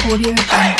Audio Jungle.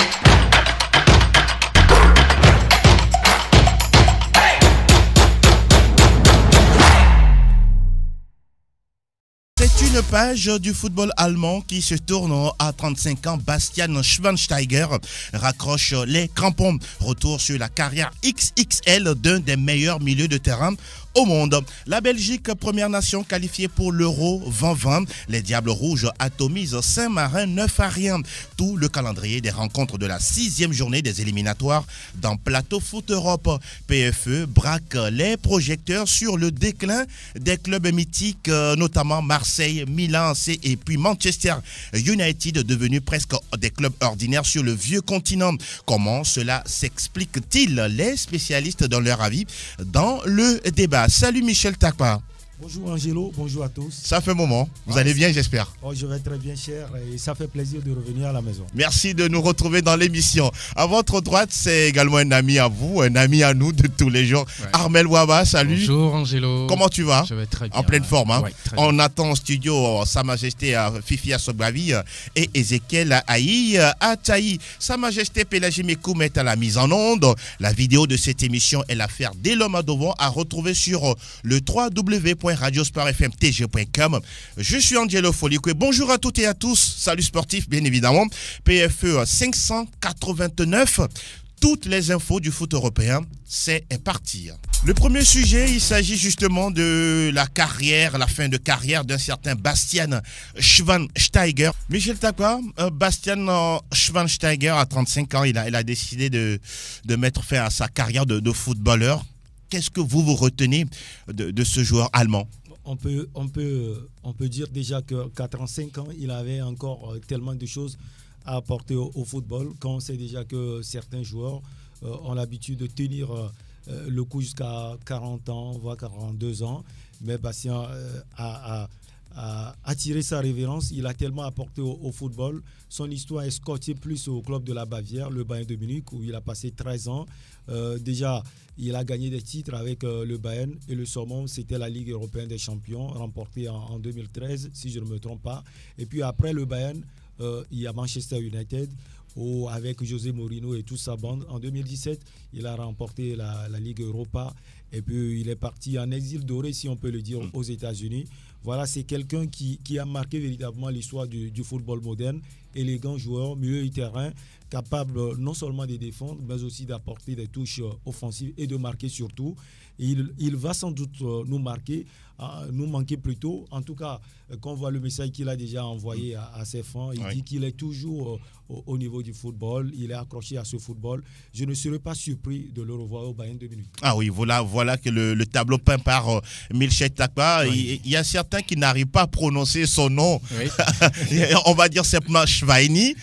C'est une page du football allemand qui se tourne à 35 ans. Bastian Schweinsteiger raccroche les crampons. Retour sur la carrière XXL d'un des meilleurs milieux de terrain au monde. La Belgique, première nation qualifiée pour l'Euro 2020. Les Diables Rouges atomisent Saint-Marin 9-1. Tout le calendrier des rencontres de la 6e journée des éliminatoires dans Plateau Foot Europe. PFE braque les projecteurs sur le déclin des clubs mythiques, notamment Marseille, Milan AC et puis Manchester United, devenus presque des clubs ordinaires sur le vieux continent. Comment cela s'explique-t-il? Les spécialistes donnent leur avis dans le débat. Salut Michel Takpa. Bonjour Angelo, bonjour à tous. Ça fait un moment, vous allez bien j'espère. Oh, je vais très bien cher et ça fait plaisir de revenir à la maison. Merci de nous retrouver dans l'émission. À votre droite, c'est également un ami à vous, un ami à nous de tous les jours. Ouais. Armel Ouaba, salut. Bonjour Angelo. Comment tu vas? Je vais très bien. En pleine forme. Hein? Ouais, on attend en studio Sa Majesté Fifi Assobavi et Ezekiel Aïe Ataï. Sa Majesté Pélagie Mekoum est à la mise en onde. La vidéo de cette émission est l'affaire d'Elom Adovon à retrouver sur le www.radiosportfmtg.com. Je suis Angelo Folikwe. Bonjour à toutes et à tous. Salut sportif, bien évidemment. PFE 589. Toutes les infos du foot européen, c'est parti. Le premier sujet, il s'agit justement de la carrière, la fin de carrière d'un certain Bastian Schweinsteiger. Michel Takpa, Bastian Schweinsteiger, à 35 ans, il a décidé de mettre fin à sa carrière de footballeur. Qu'est-ce que vous retenez de ce joueur allemand? On peut dire déjà qu'à 35 ans, il avait encore tellement de choses à apporter au football, quand on sait déjà que certains joueurs ont l'habitude de tenir le coup jusqu'à 40 ans, voire 42 ans. Mais Bastien a attiré sa révérence, il a tellement apporté au football. Son histoire est scotchée plus au club de la Bavière, le Bayern de Munich, où il a passé 13 ans. Déjà, il a gagné des titres avec le Bayern et le summum, c'était la Ligue européenne des champions, remportée en 2013, si je ne me trompe pas. Et puis après le Bayern, il y a Manchester United, où avec José Mourinho et toute sa bande, en 2017, il a remporté la Ligue Europa. Et puis il est parti en exil doré, si on peut le dire, aux États-Unis. Voilà, c'est quelqu'un qui a marqué véritablement l'histoire du football moderne. Élégant joueur, milieu du terrain, capable non seulement de défendre, mais aussi d'apporter des touches offensives et de marquer surtout. Il va sans doute nous manquer plutôt. En tout cas, quand on voit le message qu'il a déjà envoyé à ses fans, il dit qu'il est toujours au niveau du football, il est accroché à ce football. Je ne serais pas surpris de le revoir au Bayern de Munich. Ah oui, voilà que le tableau peint par Michel Takpa. Oui. Il y a certains qui n'arrivent pas à prononcer son nom. Oui. On va dire simplement Schweini.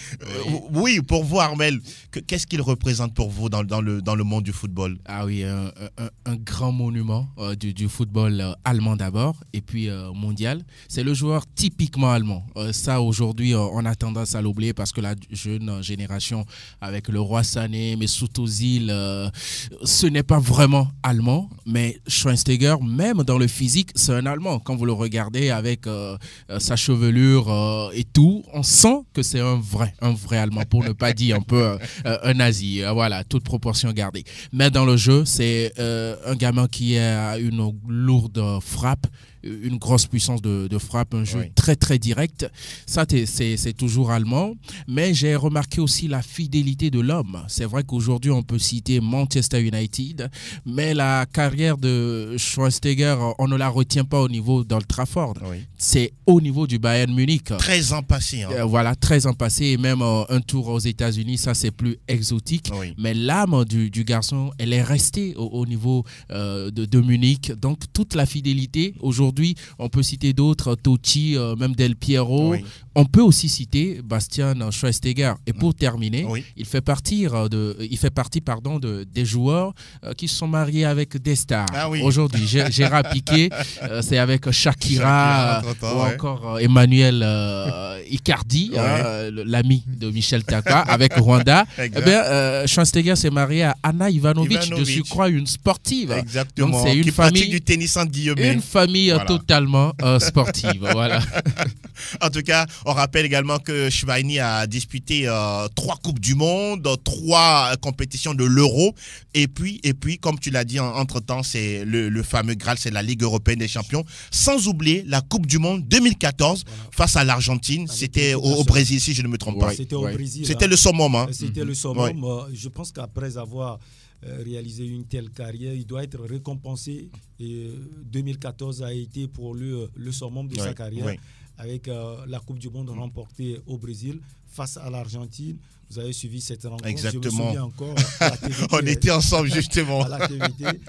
Oui. Pour vous, Armel, qu'est-ce qu'il représente pour vous dans le monde du football? Ah oui, un grand monument du football allemand d'abord, et puis mondial. C'est le joueur typiquement allemand. Ça, aujourd'hui, on a tendance à l'oublier parce que la jeune génération, avec le roi Sané, Mesut Özil, ce n'est pas vraiment allemand, mais Schweinsteiger, même dans le physique, c'est un Allemand. Quand vous le regardez avec sa chevelure et tout, on sent que c'est un vrai Allemand, pour ne pas dire un peu un nazi. Voilà, toute proportion gardée. Mais dans le jeu, c'est un gamin qui a une lourde frappe, une grosse puissance de frappe, un jeu très très direct. Ça, c'est toujours allemand. Mais j'ai remarqué aussi la fidélité de l'homme. C'est vrai qu'aujourd'hui, on peut citer Manchester United, mais la carrière de Schweinsteiger, on ne la retient pas au niveau d'Old Trafford. Oui. C'est au niveau du Bayern Munich. 13 ans passés. Hein. Voilà, 13 ans passés, et même un tour aux États-Unis, ça c'est plus exotique. Oui. Mais l'âme du garçon, elle est restée au niveau de Munich. Donc toute la fidélité, aujourd'hui, on peut citer d'autres, Totti, même Del Piero. Oui. On peut aussi citer Bastian Schweinsteiger. Et pour terminer, il fait partie des joueurs qui se sont mariés avec des stars. Ah oui. Aujourd'hui, Gérard Piqué, c'est avec Shakira ou encore Emmanuel Icardi, l'ami de Michel Takpa, avec Rwanda. Eh bien, Schweinsteiger s'est marié à Anna Ivanovic, de surcroît une sportive. Exactement. Donc, c'est une qui famille pratique du tennis en Guillemets. Une famille voilà. totalement sportive. Voilà. En tout cas, on rappelle également que Schweini a disputé 3 Coupes du Monde, 3 compétitions de l'Euro. Et puis, comme tu l'as dit, entre-temps, c'est le fameux Graal, c'est la Ligue européenne des champions. Sans oublier la Coupe du Monde 2014 face à l'Argentine. C'était au Brésil, si je ne me trompe pas. C'était au Brésil. C'était le summum. Hein. C'était le summum. Je pense qu'après avoir réalisé une telle carrière, il doit être récompensé. Et 2014 a été pour lui le summum de sa carrière, avec la Coupe du Monde remportée au Brésil face à l'Argentine. Vous avez suivi cette rencontre. Exactement. Je me souviens encore à la TVT, on était ensemble justement. À la TVT.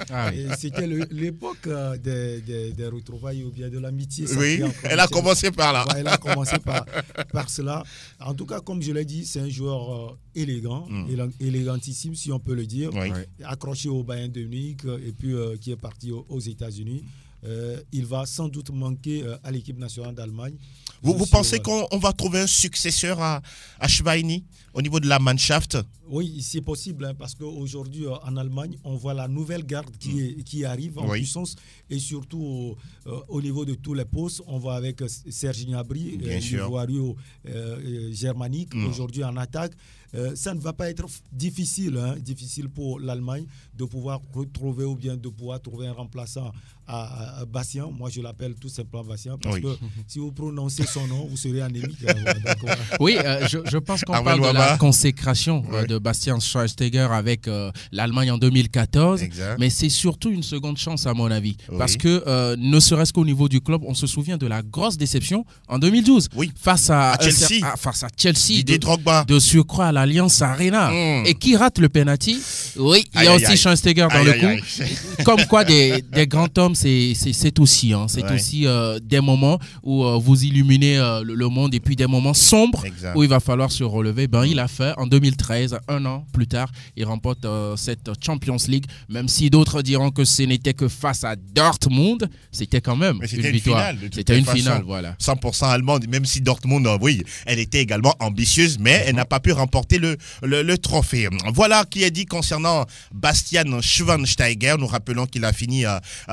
C'était l'époque des retrouvailles ou bien de l'amitié. Oui, elle a commencé par là. Elle a commencé par cela. En tout cas, comme je l'ai dit, c'est un joueur élégant, élégantissime si on peut le dire. Accroché au Bayern de Munich et puis qui est parti aux États-Unis. Il va sans doute manquer à l'équipe nationale d'Allemagne. Vous pensez qu'on va trouver un successeur à Schweini au niveau de la Mannschaft? Oui, c'est possible, hein, parce qu'aujourd'hui en Allemagne, on voit la nouvelle garde qui arrive en puissance, et surtout au niveau de tous les postes. On voit avec Serge Gnabry, l'ivoirio germanique, aujourd'hui en attaque. Ça ne va pas être difficile pour l'Allemagne de pouvoir retrouver ou bien de pouvoir trouver un remplaçant à Bastien. Moi, je l'appelle tout simplement Bastien, parce que si vous prononcez son nom, vous serez anémique. Oui, je pense qu'on parle de la consécration de Bastian Schweinsteiger avec l'Allemagne en 2014, mais c'est surtout une seconde chance à mon avis, parce que ne serait-ce qu'au niveau du club, on se souvient de la grosse déception en 2012 face à Chelsea, de surcroît à l'Allianz Arena, et qui rate le penalty. Oui, il y a aussi Schweinsteiger dans le coup. Comme quoi des grands hommes, c'est aussi des moments où vous illuminez le monde, et puis des moments sombres où il va falloir se relever. Il a fait en 2013, un an plus tard, il remporte cette Champions League, même si d'autres diront que ce n'était que face à Dortmund, c'était quand même une victoire. C'était une finale, voilà. 100% allemande, même si Dortmund, elle était également ambitieuse, mais elle n'a pas pu remporter le trophée. Voilà qui est dit concernant Bastian Schweinsteiger. Nous rappelons qu'il a fini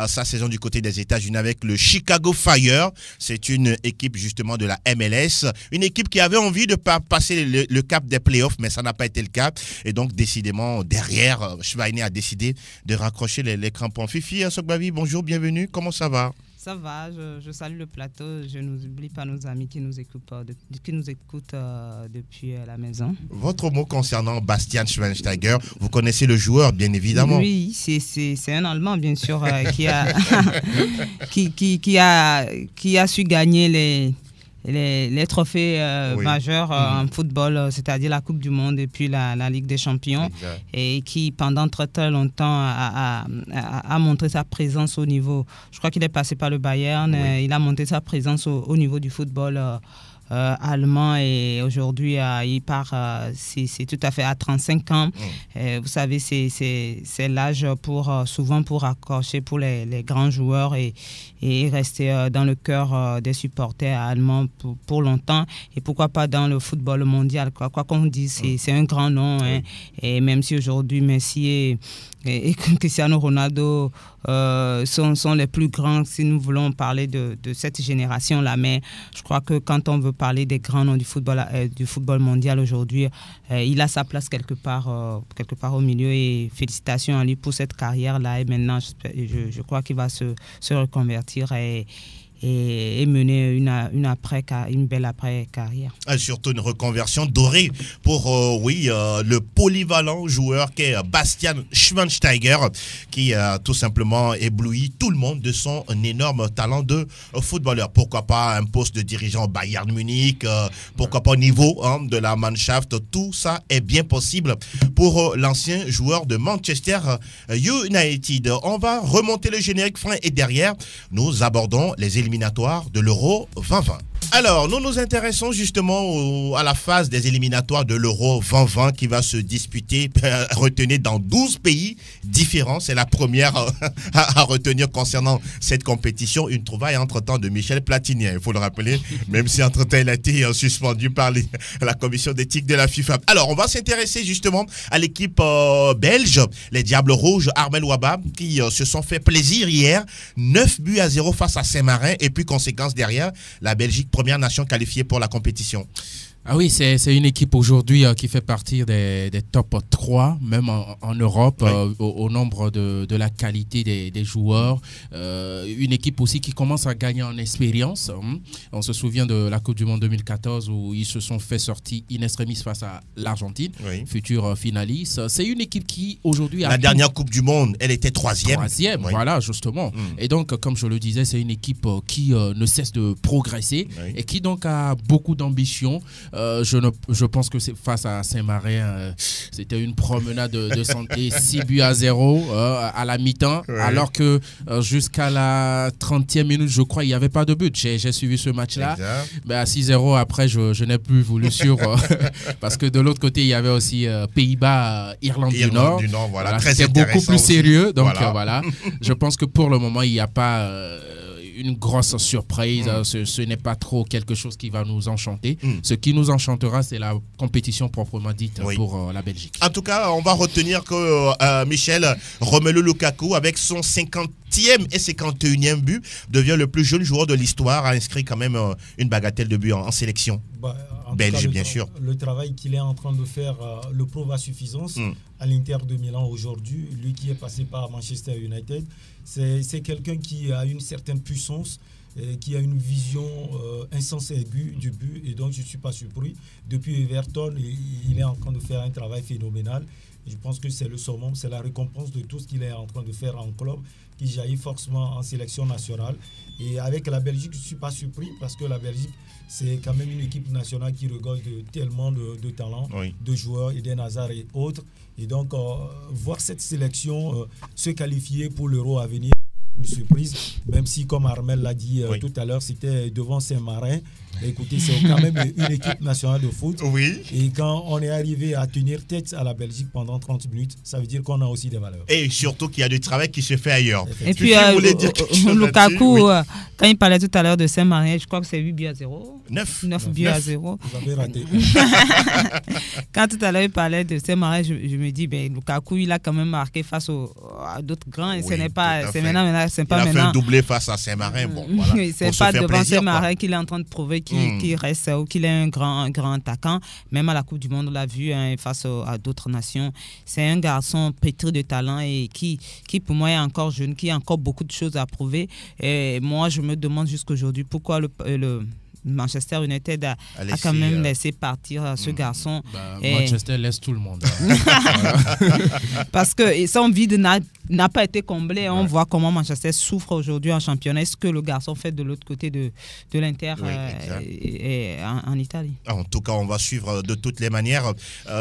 sa saison du côté des États-Unis avec le Chicago Fire. C'est une équipe justement de la MLS, une équipe qui avait envie de passer le cap des playoffs, mais ça n'a pas été le cas. Et donc, décidément, derrière, Schweini a décidé de raccrocher les crampons. Fifi Sogbavi, bonjour, bienvenue. Comment ça va? Ça va, je salue le plateau. Je n'oublie pas nos amis qui nous écoutent, depuis la maison. Votre mot concernant Bastian Schweinsteiger, vous connaissez le joueur, bien évidemment. Oui, c'est un Allemand, bien sûr, qui a su gagner les trophées majeurs en football, c'est-à-dire la Coupe du Monde et puis la Ligue des Champions, et qui pendant très longtemps a montré sa présence au niveau, je crois qu'il est passé par le Bayern, il a montré sa présence au niveau du football allemand, et aujourd'hui il part, c'est tout à fait à 35 ans. Vous savez, c'est l'âge souvent pour accrocher pour les grands joueurs et rester dans le cœur des supporters allemands pour longtemps, et pourquoi pas dans le football mondial. Quoi qu'on dise, c'est un grand nom, et même si aujourd'hui Messi et Cristiano Ronaldo sont les plus grands, si nous voulons parler de cette génération-là, mais je crois que quand on veut parler des grands noms du football mondial aujourd'hui, il a sa place quelque part au milieu, et félicitations à lui pour cette carrière-là, et maintenant je crois qu'il va se reconvertir et mener une belle après-carrière. Surtout une reconversion dorée pour le polyvalent joueur qu'est Bastian Schweinsteiger, qui a tout simplement ébloui tout le monde de son énorme talent de footballeur. Pourquoi pas un poste de dirigeant au Bayern Munich, pourquoi pas au niveau de la Mannschaft. Tout ça est bien possible pour l'ancien joueur de Manchester United. On va remonter le générique frein, et derrière, nous abordons les éliminatoires de l'Euro 2020. Alors, nous nous intéressons justement à la phase des éliminatoires de l'Euro 2020 qui va se disputer, retenir dans 12 pays différents. C'est la première à retenir concernant cette compétition. Une trouvaille entre-temps de Michel Platini, il faut le rappeler, même si entre-temps il a été suspendu par la commission d'éthique de la FIFA. Alors, on va s'intéresser justement à l'équipe belge, les Diables Rouges, Armel Ouaba, qui se sont fait plaisir hier. 9-0 face à Saint-Marin. Et puis, conséquence derrière, la Belgique, première nation qualifiée pour la compétition. Ah oui, c'est une équipe aujourd'hui qui fait partie des top 3, même en Europe, oui. Au nombre de la qualité des joueurs. Une équipe aussi qui commence à gagner en expérience. On se souvient de la Coupe du Monde 2014 où ils se sont fait sortir in extremis face à l'Argentine, oui. Futur finaliste. C'est une équipe qui aujourd'hui a... La dernière Coupe du Monde, elle était troisième. Oui. Voilà, justement. Et donc, comme je le disais, c'est une équipe qui ne cesse de progresser, oui. Et qui donc a beaucoup d'ambition. Je pense que face à Saint-Marin, c'était une promenade de santé, 6-0 à la mi-temps, ouais. Alors que jusqu'à la 30e minute, je crois, il n'y avait pas de but. J'ai suivi ce match-là. Mais à 6-0, après, je n'ai plus voulu suivre. Parce que de l'autre côté, il y avait aussi Pays-Bas, Irlande du Nord. Voilà. C'était beaucoup plus sérieux. Donc voilà. Je pense que pour le moment, il n'y a pas... une grosse surprise, ce n'est pas trop quelque chose qui va nous enchanter. Ce qui nous enchantera, c'est la compétition proprement dite, oui. Pour la Belgique. En tout cas, on va retenir que Michel Romelu Lukaku, avec son 50e et 51e but, devient le plus jeune joueur de l'histoire, a inscrit quand même une bagatelle de but en sélection. Belge, bien sûr. Le travail qu'il est en train de faire le prouve à suffisance à l'Inter de Milan aujourd'hui. Lui qui est passé par Manchester United, c'est quelqu'un qui a une certaine puissance, qui a une vision insensée aiguë du but. Et donc, je ne suis pas surpris. Depuis Everton, il est en train de faire un travail phénoménal. Et je pense que c'est le summum, c'est la récompense de tout ce qu'il est en train de faire en club qui jaillit forcément en sélection nationale. Et avec la Belgique, je ne suis pas surpris parce que la Belgique, c'est quand même une équipe nationale qui regorge tellement de talents, oui. De joueurs, Eden Hazard et autres. Et donc, voir cette sélection se qualifier pour l'Euro à venir, une surprise, même si, comme Armel l'a dit oui. Tout à l'heure, c'était devant Saint-Marin. Écoutez, c'est quand même une équipe nationale de foot. Oui. Et quand on est arrivé à tenir tête à la Belgique pendant 30 minutes, ça veut dire qu'on a aussi des valeurs. Et surtout qu'il y a du travail qui se fait ailleurs. Et puis, Lukaku, oui. Quand il parlait tout à l'heure de Saint-Marin, je crois que c'est 8-0. 9 buts à 0. Vous avez raté. Quand tout à l'heure il parlait de Saint-Marin, je me dis, ben, Lukaku, il a quand même marqué face à d'autres grands. Et oui, ce n'est pas, c'est maintenant, c'est pas maintenant. Il a fait un doublé face à Saint-Marin. Bon, voilà. C'est pas devant Saint-Marin qu'il est en train de prouver qu'il reste ou qu'il est un grand attaquant. Même à la Coupe du Monde, on l'a vu face à d'autres nations. C'est un garçon pétri de talent et qui pour moi est encore jeune, qui a encore beaucoup de choses à prouver. Et moi, je me demande jusqu'aujourd'hui pourquoi le Manchester United a quand même laissé partir ce garçon. Manchester laisse tout le monde. Parce que son vide n'a pas été comblé. On voit comment Manchester souffre aujourd'hui en championnat. Est-ce que le garçon fait de l'autre côté de l'Inter en Italie? En tout cas, on va suivre de toutes les manières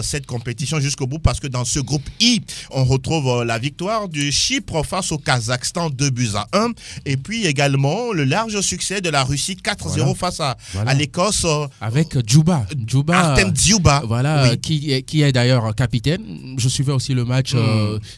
cette compétition jusqu'au bout parce que dans ce groupe I, on retrouve la victoire du Chypre face au Kazakhstan 2-1 et puis également le large succès de la Russie 4-0 face à l'Écosse. Avec Djouba. Artem Djouba. Voilà, oui. qui est d'ailleurs capitaine. Je suivais aussi le match.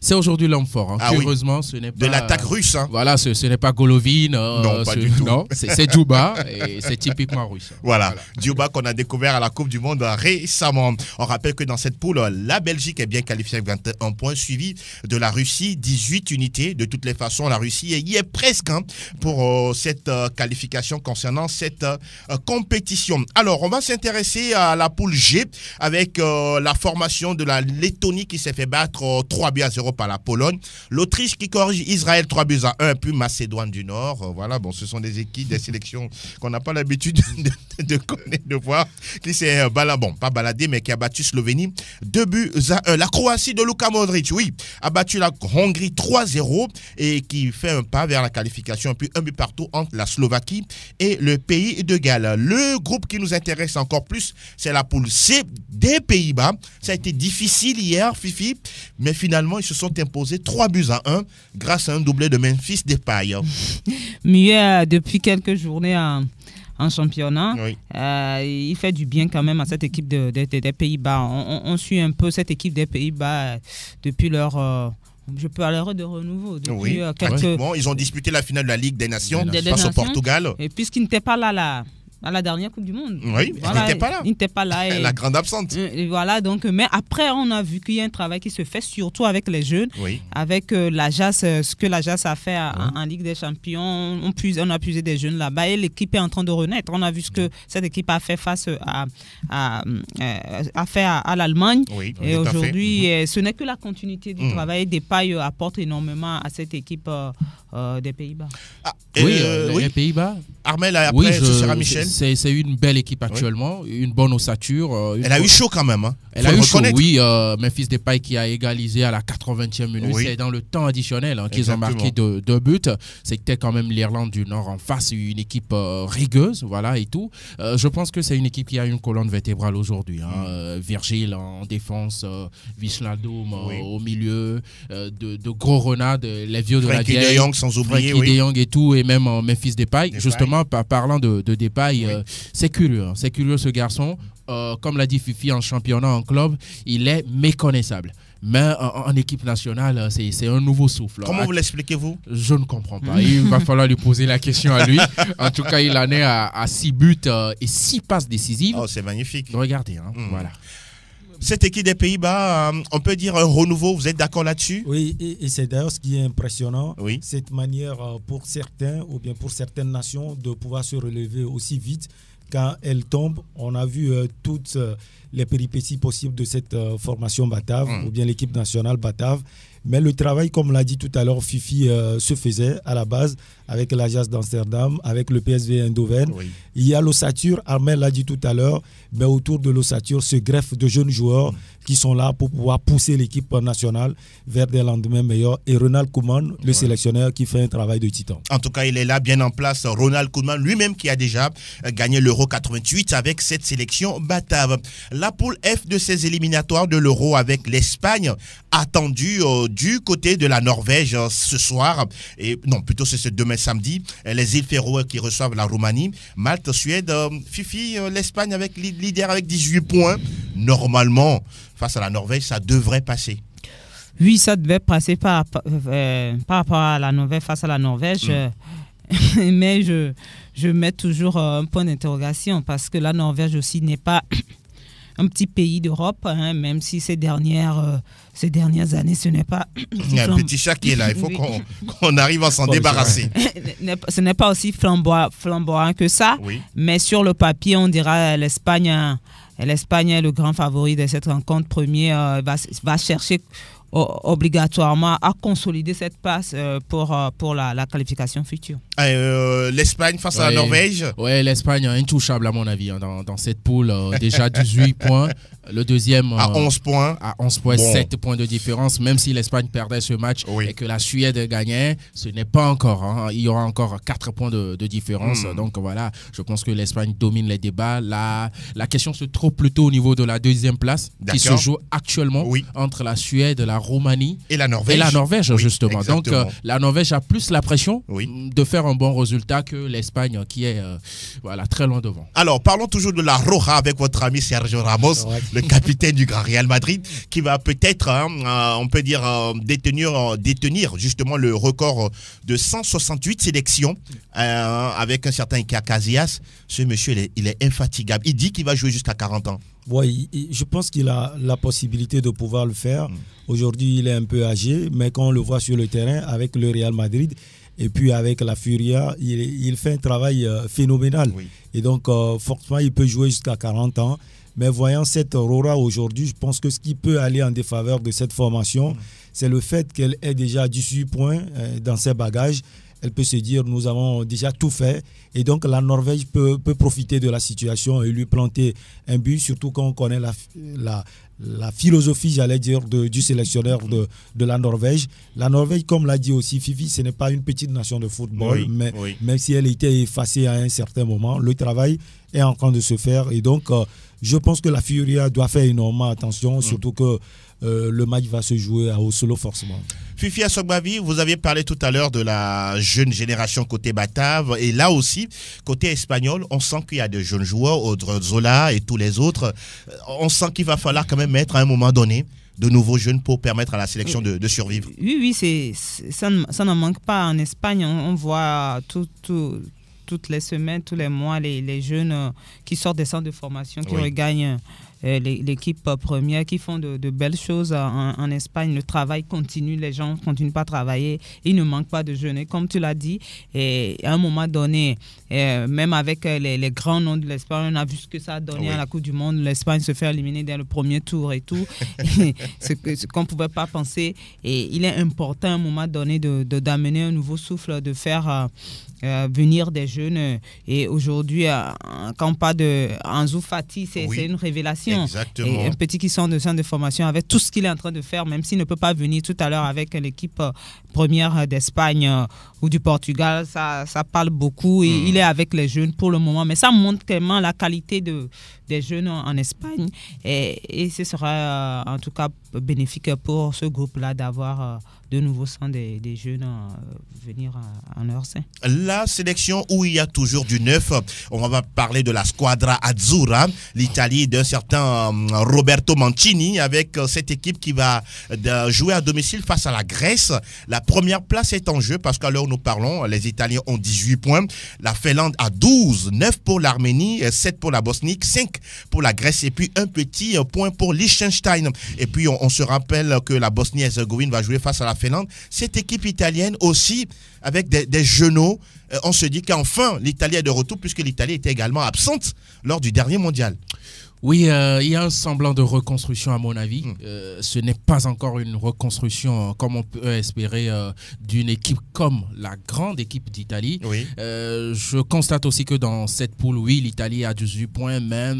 C'est aujourd'hui l'homme fort. Curieusement, ce n'est pas... De l'attaque russe. Voilà, ce n'est pas Golovin. Non, pas du tout. Non, c'est Djouba et c'est typiquement russe. Voilà. Djouba qu'on a découvert à la Coupe du Monde récemment. On rappelle que dans cette poule, la Belgique est bien qualifiée avec 21 points, suivi de la Russie, 18 unités. De toutes les façons, la Russie y est presque pour cette qualification concernant cette compétition. Alors, on va s'intéresser à la poule G avec la formation de la Lettonie qui s'est fait battre 3-0 par la Pologne. L'Autriche qui corrige Israël 3-1, puis Macédoine du Nord. Voilà, bon, ce sont des équipes, des sélections qu'on n'a pas l'habitude de connaître, de voir, qui s'est pas baladé, mais qui a battu Slovénie 2-1. La Croatie de Luka Modric, oui, a battu la Hongrie 3-0 et qui fait un pas vers la qualification, puis un but partout entre la Slovaquie et le Pays de Galles. Le groupe qui nous intéresse encore plus, c'est la poule C des Pays-Bas. Ça a été difficile hier, Fifi, mais finalement, ils se sont imposés 3-1 grâce à un doublé de Memphis Depay. Mieux depuis quelques journées en en championnat. Oui. Il fait du bien quand même à cette équipe des Pays-Bas. On suit un peu cette équipe des Pays-Bas depuis leur... je peux aller de renouveau. Depuis quelques... Bon, ils ont disputé la finale de la Ligue des Nations face au Portugal. Et puisqu'ils n'étaient pas là à la dernière Coupe du Monde. Oui, voilà, il n'était pas là. Et la grande absente. Et voilà, donc, mais après, on a vu qu'il y a un travail qui se fait, surtout avec les jeunes, avec l'Ajax, ce que l'Ajax a fait en Ligue des Champions. On a puisé des jeunes là-bas et l'équipe est en train de renaître. On a vu ce que cette équipe a fait face à l'Allemagne. Oui, et aujourd'hui, ce n'est que la continuité du travail. Depay apporte énormément à cette équipe des Pays-Bas. Les Pays-Bas. Armel, après, ce sera Michel. C'est une belle équipe actuellement, une bonne ossature. Elle a eu chaud quand même. Elle a eu chaud, oui. Memphis Depay qui a égalisé à la 80e minute. C'est dans le temps additionnel qu'ils ont marqué deux buts. C'était quand même l'Irlande du Nord en face, une équipe rigueuse, voilà, et tout. Je pense que c'est une équipe qui a une colonne vertébrale aujourd'hui. Virgil en défense, Wijnaldum au milieu, de gros renards, les vieux de la vieille. Frankie de Jong sans oublier. Frankie de Jong et tout, et même Memphis Depay. Justement, parlant de Depay, c'est curieux ce garçon. Comme l'a dit Fifi, en championnat, en club, il est méconnaissable. Mais en équipe nationale, c'est un nouveau souffle. Comment vous l'expliquez-vous? Je ne comprends pas. Il va falloir lui poser la question à lui. En tout cas, il en est à 6 buts et 6 passes décisives. Oh, c'est magnifique. Regardez, voilà. Cette équipe des Pays-Bas, on peut dire un renouveau, vous êtes d'accord là-dessus? Oui, et c'est d'ailleurs ce qui est impressionnant, cette manière pour certains ou bien pour certaines nations de pouvoir se relever aussi vite quand elles tombent. On a vu toutes les péripéties possibles de cette formation batave ou bien l'équipe nationale batave. Mais le travail, comme l'a dit tout à l'heure Fifi, se faisait à la base avec l'Ajax d'Amsterdam, avec le PSV Eindhoven. Il y a l'ossature, Armel l'a dit tout à l'heure, mais autour de l'ossature se greffe de jeunes joueurs qui sont là pour pouvoir pousser l'équipe nationale vers des lendemains meilleurs. Et Ronald Koeman, le sélectionneur, qui fait un travail de titan. En tout cas, il est là, bien en place. Ronald Koeman, lui-même qui a déjà gagné l'Euro 88 avec cette sélection batave. La poule F de ces éliminatoires de l'Euro avec l'Espagne attendue du côté de la Norvège ce soir. Et non, plutôt c'est demain samedi. Les îles Féroé qui reçoivent la Roumanie. Malte, Suède, Fifi, l'Espagne avec leader avec 18 points. Normalement, face à la Norvège, ça devrait passer. Oui, ça devait passer par rapport à la Norvège, face à la Norvège. Mais je mets toujours un point d'interrogation parce que la Norvège aussi n'est pas un petit pays d'Europe, même si ces dernières années, ce n'est pas... Il y a un petit chat qui est là, il faut qu'on arrive à s'en débarrasser. Ce n'est pas aussi flamboyant que ça, mais sur le papier, on dira l'Espagne est le grand favori de cette rencontre. Premier va chercher obligatoirement à consolider cette place pour la qualification future. L'Espagne face à la Norvège. Oui, l'Espagne intouchable à mon avis dans cette poule. Déjà 18 points. Le deuxième à 11 points. À 11 points, 7 points de différence. Même si l'Espagne perdait ce match et que la Suède gagnait, ce n'est pas encore. Il y aura encore 4 points de différence. Donc voilà, je pense que l'Espagne domine les débats. La question se trouve plutôt au niveau de la deuxième place qui se joue actuellement entre la Suède, la Roumanie et la Norvège. Justement. Donc la Norvège a plus la pression de faire un bon résultat que l'Espagne qui est très loin devant. Alors parlons toujours de la Roja avec votre ami Sergio Ramos, le capitaine du Grand Real Madrid, qui va peut-être, on peut dire, détenir justement le record de 168 sélections avec un certain Iker Casillas. Ce monsieur, il est infatigable. Il dit qu'il va jouer jusqu'à 40 ans. Oui, je pense qu'il a la possibilité de pouvoir le faire. Aujourd'hui, il est un peu âgé, mais quand on le voit sur le terrain avec le Real Madrid et puis avec la Furia, il fait un travail phénoménal. Et donc, forcément, il peut jouer jusqu'à 40 ans. Mais voyant cette Aurora aujourd'hui, je pense que ce qui peut aller en défaveur de cette formation, c'est le fait qu'elle ait déjà 18 points dans ses bagages. Elle peut se dire, nous avons déjà tout fait. Et donc, la Norvège peut profiter de la situation et lui planter un but, surtout quand on connaît la philosophie, j'allais dire, du sélectionneur de la Norvège. La Norvège, comme l'a dit aussi Fifi, ce n'est pas une petite nation de football, même si elle était effacée à un certain moment, le travail est en train de se faire. Et donc, je pense que la Furia doit faire énormément attention, surtout que le match va se jouer à Oslo forcément. Fifi Assogbavi, vous aviez parlé tout à l'heure de la jeune génération côté Batave, et là aussi, côté espagnol, on sent qu'il y a de jeunes joueurs, Odriozola et tous les autres. On sent qu'il va falloir quand même mettre à un moment donné de nouveaux jeunes pour permettre à la sélection de survivre. Oui, ça n'en manque pas en Espagne. On voit toutes les semaines, tous les mois, les jeunes qui sortent des centres de formation, qui regagnent l'équipe première, qui font de belles choses en Espagne. Le travail continue, les gens ne continuent pas à travailler. Il ne manque pas de jeunes. Et comme tu l'as dit, à un moment donné, même avec les grands noms de l'Espagne, on a vu ce que ça a donné à la Coupe du Monde. L'Espagne se fait éliminer dès le premier tour et tout. ce qu'on ne pouvait pas penser. Et il est important à un moment donné d'amener un nouveau souffle, de faire venir des jeunes. Et aujourd'hui, quand on parle de Ansu Fati, c'est une révélation. Exactement. Et un petit qui sort de centre de formation avec tout ce qu'il est en train de faire, même s'il ne peut pas venir tout à l'heure avec l'équipe première d'Espagne ou du Portugal, ça parle beaucoup. Et il est avec les jeunes pour le moment, mais ça montre tellement la qualité des jeunes en Espagne. Et ce sera en tout cas bénéfique pour ce groupe-là d'avoir de nouveau sang des jeunes venir en leur sein. La sélection où il y a toujours du neuf, on va parler de la Squadra Azzurra, l'Italie d'un certain Roberto Mancini, avec cette équipe qui va jouer à domicile face à la Grèce. La première place est en jeu parce qu'à l'heure où nous parlons, les Italiens ont 18 points, la Finlande a 12, 9 pour l'Arménie, 7 pour la Bosnie, 5 pour la Grèce et puis un petit point pour Liechtenstein. Et puis on se rappelle que la Bosnie-Herzégovine va jouer face à la Finlande. Cette équipe italienne aussi, avec des genoux, on se dit qu'enfin l'Italie est de retour puisque l'Italie était également absente lors du dernier mondial. Oui, il y a un semblant de reconstruction à mon avis. Ce n'est pas encore une reconstruction comme on peut espérer d'une équipe comme la grande équipe d'Italie. Oui. Je constate aussi que dans cette poule, oui, l'Italie a 18 points, mais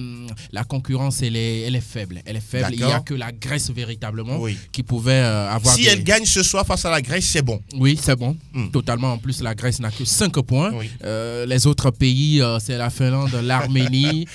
la concurrence, elle est faible. Elle est faible. Il n'y a que la Grèce véritablement qui pouvait avoir... Si elle gagne ce soir face à la Grèce, c'est bon. Oui, c'est bon. Totalement. En plus, la Grèce n'a que 5 points. Oui. Les autres pays, c'est la Finlande, l'Arménie.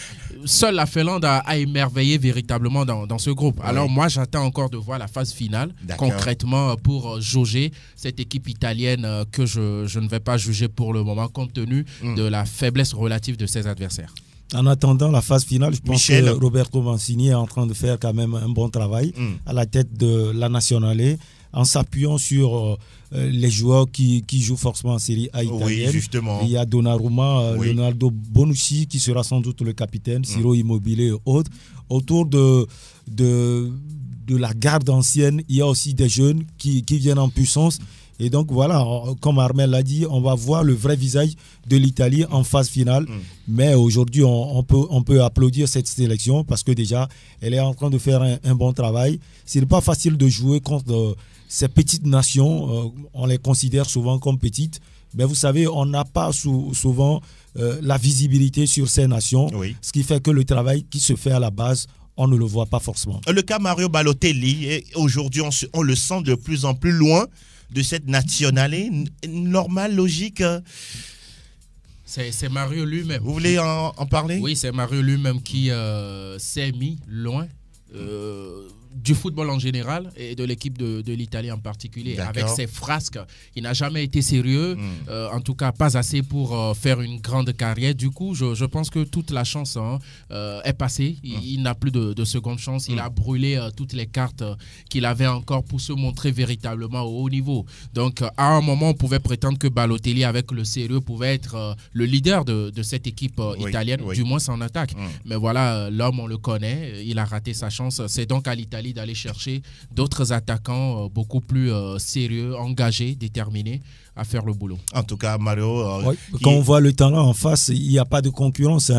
Seule la Finlande a émerveillé véritablement dans ce groupe. Alors moi, j'attends encore de voir la phase finale, concrètement, pour jauger cette équipe italienne que je ne vais pas juger pour le moment, compte tenu de la faiblesse relative de ses adversaires. En attendant la phase finale, je pense que Roberto Mancini est en train de faire quand même un bon travail à la tête de la Nationale, en s'appuyant sur les joueurs qui jouent forcément en Série A italienne. Oui, justement. Il y a Donnarumma, Leonardo Bonucci qui sera sans doute le capitaine, Ciro Immobile et autres. Autour de la garde ancienne, il y a aussi des jeunes qui viennent en puissance. Et donc voilà, comme Armel l'a dit, on va voir le vrai visage de l'Italie en phase finale. Mais aujourd'hui, on peut applaudir cette sélection parce que déjà, elle est en train de faire un bon travail. Ce n'est pas facile de jouer contre ces petites nations. On les considère souvent comme petites. Mais vous savez, on n'a pas souvent la visibilité sur ces nations. Ce qui fait que le travail qui se fait à la base, on ne le voit pas forcément. Le cas Mario Balotelli, aujourd'hui, on le sent de plus en plus loin de cette nationale normale, logique. C'est Mario lui-même. Vous voulez en parler? Oui, c'est Mario lui-même qui s'est mis loin du football en général et de l'équipe de l'Italie en particulier. Avec ses frasques, il n'a jamais été sérieux, en tout cas pas assez pour faire une grande carrière. Du coup, je pense que toute la chance est passée. Il n'a plus de seconde chance. Il a brûlé toutes les cartes qu'il avait encore pour se montrer véritablement au haut niveau. Donc, à un moment, on pouvait prétendre que Balotelli, avec le sérieux, pouvait être le leader de cette équipe italienne, du moins en attaque. Mais voilà, l'homme, on le connaît. Il a raté sa chance. C'est donc à l'Italie d'aller chercher d'autres attaquants beaucoup plus sérieux, engagés, déterminés à faire le boulot. En tout cas, Mario... Quand on voit le talent en face, il n'y a pas de concurrence.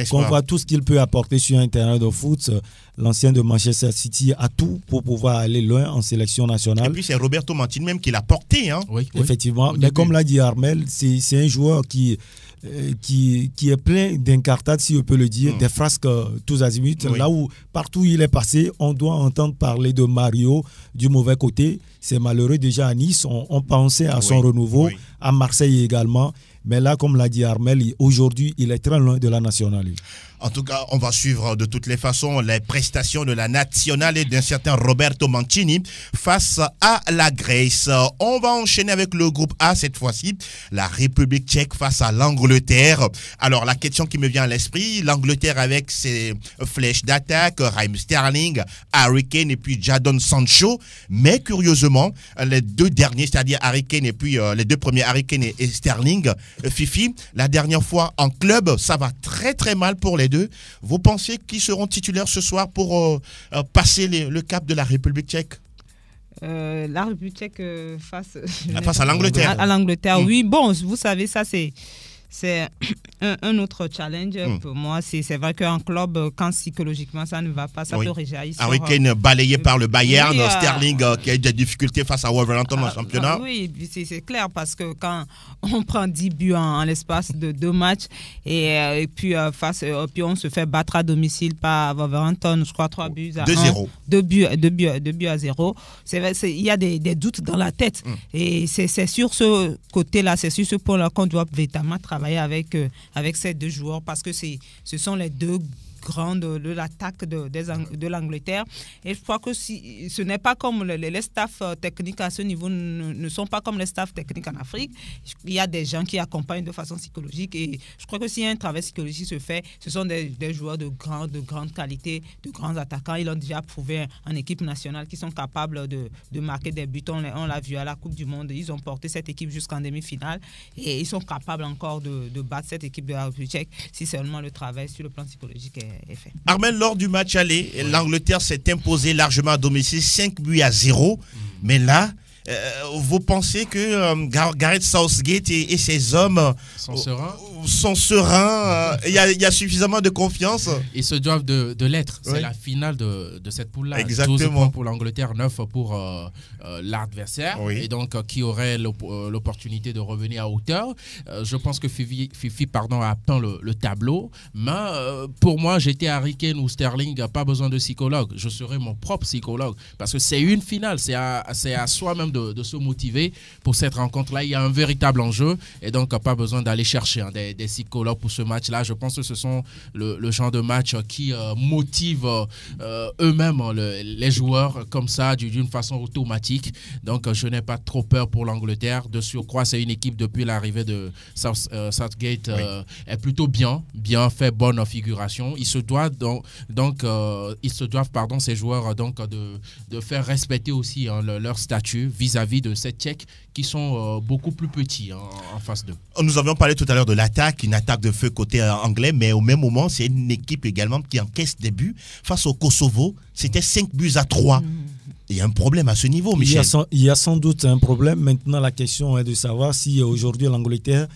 Quand on voit tout ce qu'il peut apporter sur un terrain de foot, l'ancien de Manchester City a tout pour pouvoir aller loin en sélection nationale. Et puis c'est Roberto Mancini même qui l'a porté. Effectivement. Mais comme l'a dit Armel, c'est un joueur qui est plein d'incartades, si on peut le dire, des frasques tous azimuts. Là où, partout où il est passé, on doit entendre parler de Mario du mauvais côté. C'est malheureux déjà à Nice. On pensait à son renouveau, à Marseille également. Mais là, comme l'a dit Armel, aujourd'hui, il est très loin de la nationale. En tout cas, on va suivre de toutes les façons les prestations de la nationale et d'un certain Roberto Mancini face à la Grèce. On va enchaîner avec le groupe A cette fois-ci, la République tchèque face à l'Angleterre. Alors, la question qui me vient à l'esprit, l'Angleterre avec ses flèches d'attaque, Raheem Sterling, Harry Kane et puis Jadon Sancho. Mais curieusement, les deux derniers, c'est-à-dire Harry Kane et puis les deux premiers, Harry Kane et Sterling, Fifi, la dernière fois en club, ça va très très mal pour les deux. Vous pensez qu'ils seront titulaires ce soir pour passer le cap de la République tchèque? La République tchèque face à l'Angleterre. À l'Angleterre, oui. Bon, vous savez, ça c'est un autre challenge pour moi. C'est vrai qu'en club, quand psychologiquement ça ne va pas, ça peut réjaillir. Harry Kane balayé par le Bayern, Sterling qui a eu des difficultés face à Wolverhampton en championnat. Oui, c'est clair parce que quand on prend 10 buts en l'espace de 2 matchs et puis, puis on se fait battre à domicile par Wolverhampton, je crois 3 buts à 2-0. 2 buts à 0. C'est vrai, il y a des doutes dans la tête. Et c'est sur ce côté-là, c'est sur ce point-là qu'on doit véritablement travailler avec ces deux joueurs parce que ce sont les deux grandes de l'attaque de l'Angleterre. Et je crois que ce n'est pas comme les staffs techniques à ce niveau ne sont pas comme les staffs techniques en Afrique. Il y a des gens qui accompagnent de façon psychologique et je crois que si un travail psychologique se fait, ce sont des joueurs de grande qualité, de grands attaquants. Ils ont déjà prouvé en équipe nationale qu'ils sont capables de marquer des buts. On l'a vu à la Coupe du Monde. Ils ont porté cette équipe jusqu'en demi-finale et ils sont capables encore de battre cette équipe de la République tchèque si seulement le travail sur le plan psychologique est fait. Armel, lors du match aller, l'Angleterre s'est imposée largement à domicile, 5-0. Mais là, vous pensez que Gareth Southgate et ses hommes sont sereins, il y a suffisamment de confiance? Ils se doivent de l'être. C'est la finale de cette poule-là. Exactement. 12 points pour l'Angleterre, 9 pour l'adversaire. Et donc, qui aurait l'opportunité de revenir à hauteur. Je pense que Fifi a peint le tableau. Mais pour moi, j'étais Harry Kane ou Sterling, pas besoin de psychologue. Je serai mon propre psychologue. Parce que c'est une finale. C'est à soi-même de se motiver pour cette rencontre-là. Il y a un véritable enjeu. Et donc, pas besoin d'aller chercher des psychologues pour ce match-là. Je pense que ce sont le genre de match qui motive eux-mêmes les joueurs comme ça, d'une façon automatique. Donc, je n'ai pas trop peur pour l'Angleterre. De surcroît, c'est une équipe depuis l'arrivée de Southgate est plutôt bien fait, bonne figuration. Ils se doivent ces joueurs de faire respecter aussi leur statut vis-à-vis de cette Tchèque qui sont beaucoup plus petits en face d'eux. Nous avions parlé tout à l'heure de l'attaque, une attaque de feu côté anglais, mais au même moment, c'est une équipe également qui encaisse des buts. Face au Kosovo, c'était 5-3. Il y a un problème à ce niveau, Michel. Il y a sans doute un problème. Maintenant, la question est de savoir si aujourd'hui l'Angleterre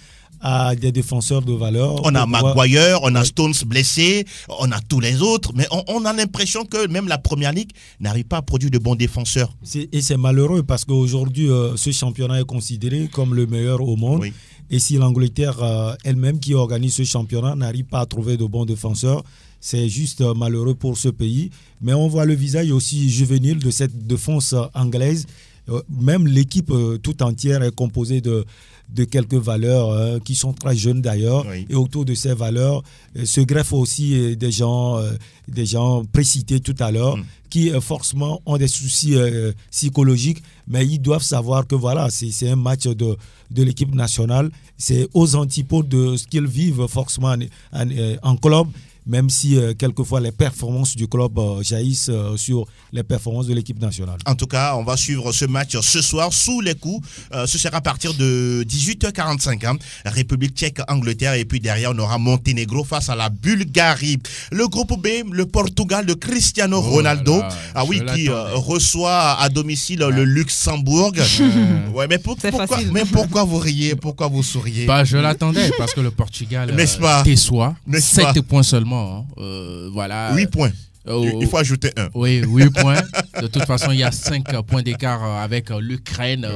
a des défenseurs de valeur. On a Maguire, on a Stones blessé, on a tous les autres, mais on a l'impression que même la Première Ligue n'arrive pas à produire de bons défenseurs. Et c'est malheureux parce qu'aujourd'hui, ce championnat est considéré comme le meilleur au monde. Oui. Et si l'Angleterre elle-même qui organise ce championnat n'arrive pas à trouver de bons défenseurs, c'est juste malheureux pour ce pays. Mais on voit le visage aussi juvénile de cette défense anglaise. Même l'équipe tout entière est composée de quelques valeurs qui sont très jeunes d'ailleurs. Oui. Et autour de ces valeurs se greffent aussi des gens précités tout à l'heure qui forcément ont des soucis psychologiques, mais ils doivent savoir que voilà, c'est un match de l'équipe nationale. C'est aux antipodes de ce qu'ils vivent forcément en club. Même si quelquefois les performances du club jaillissent sur les performances de l'équipe nationale. En tout cas, on va suivre ce match ce soir sous les coups. Ce sera à partir de 18h45. République tchèque, Angleterre, et puis derrière, on aura Monténégro face à la Bulgarie. Le groupe B, le Portugal de Cristiano Ronaldo, qui reçoit à domicile le Luxembourg. Mais pourquoi vous riez? Pourquoi vous souriez? Je l'attendais parce que le Portugal déçoit. 7 points seulement. Voilà. 8 points. Il faut ajouter 1. Oui, 8 points. De toute façon, il y a 5 points d'écart avec l'Ukraine,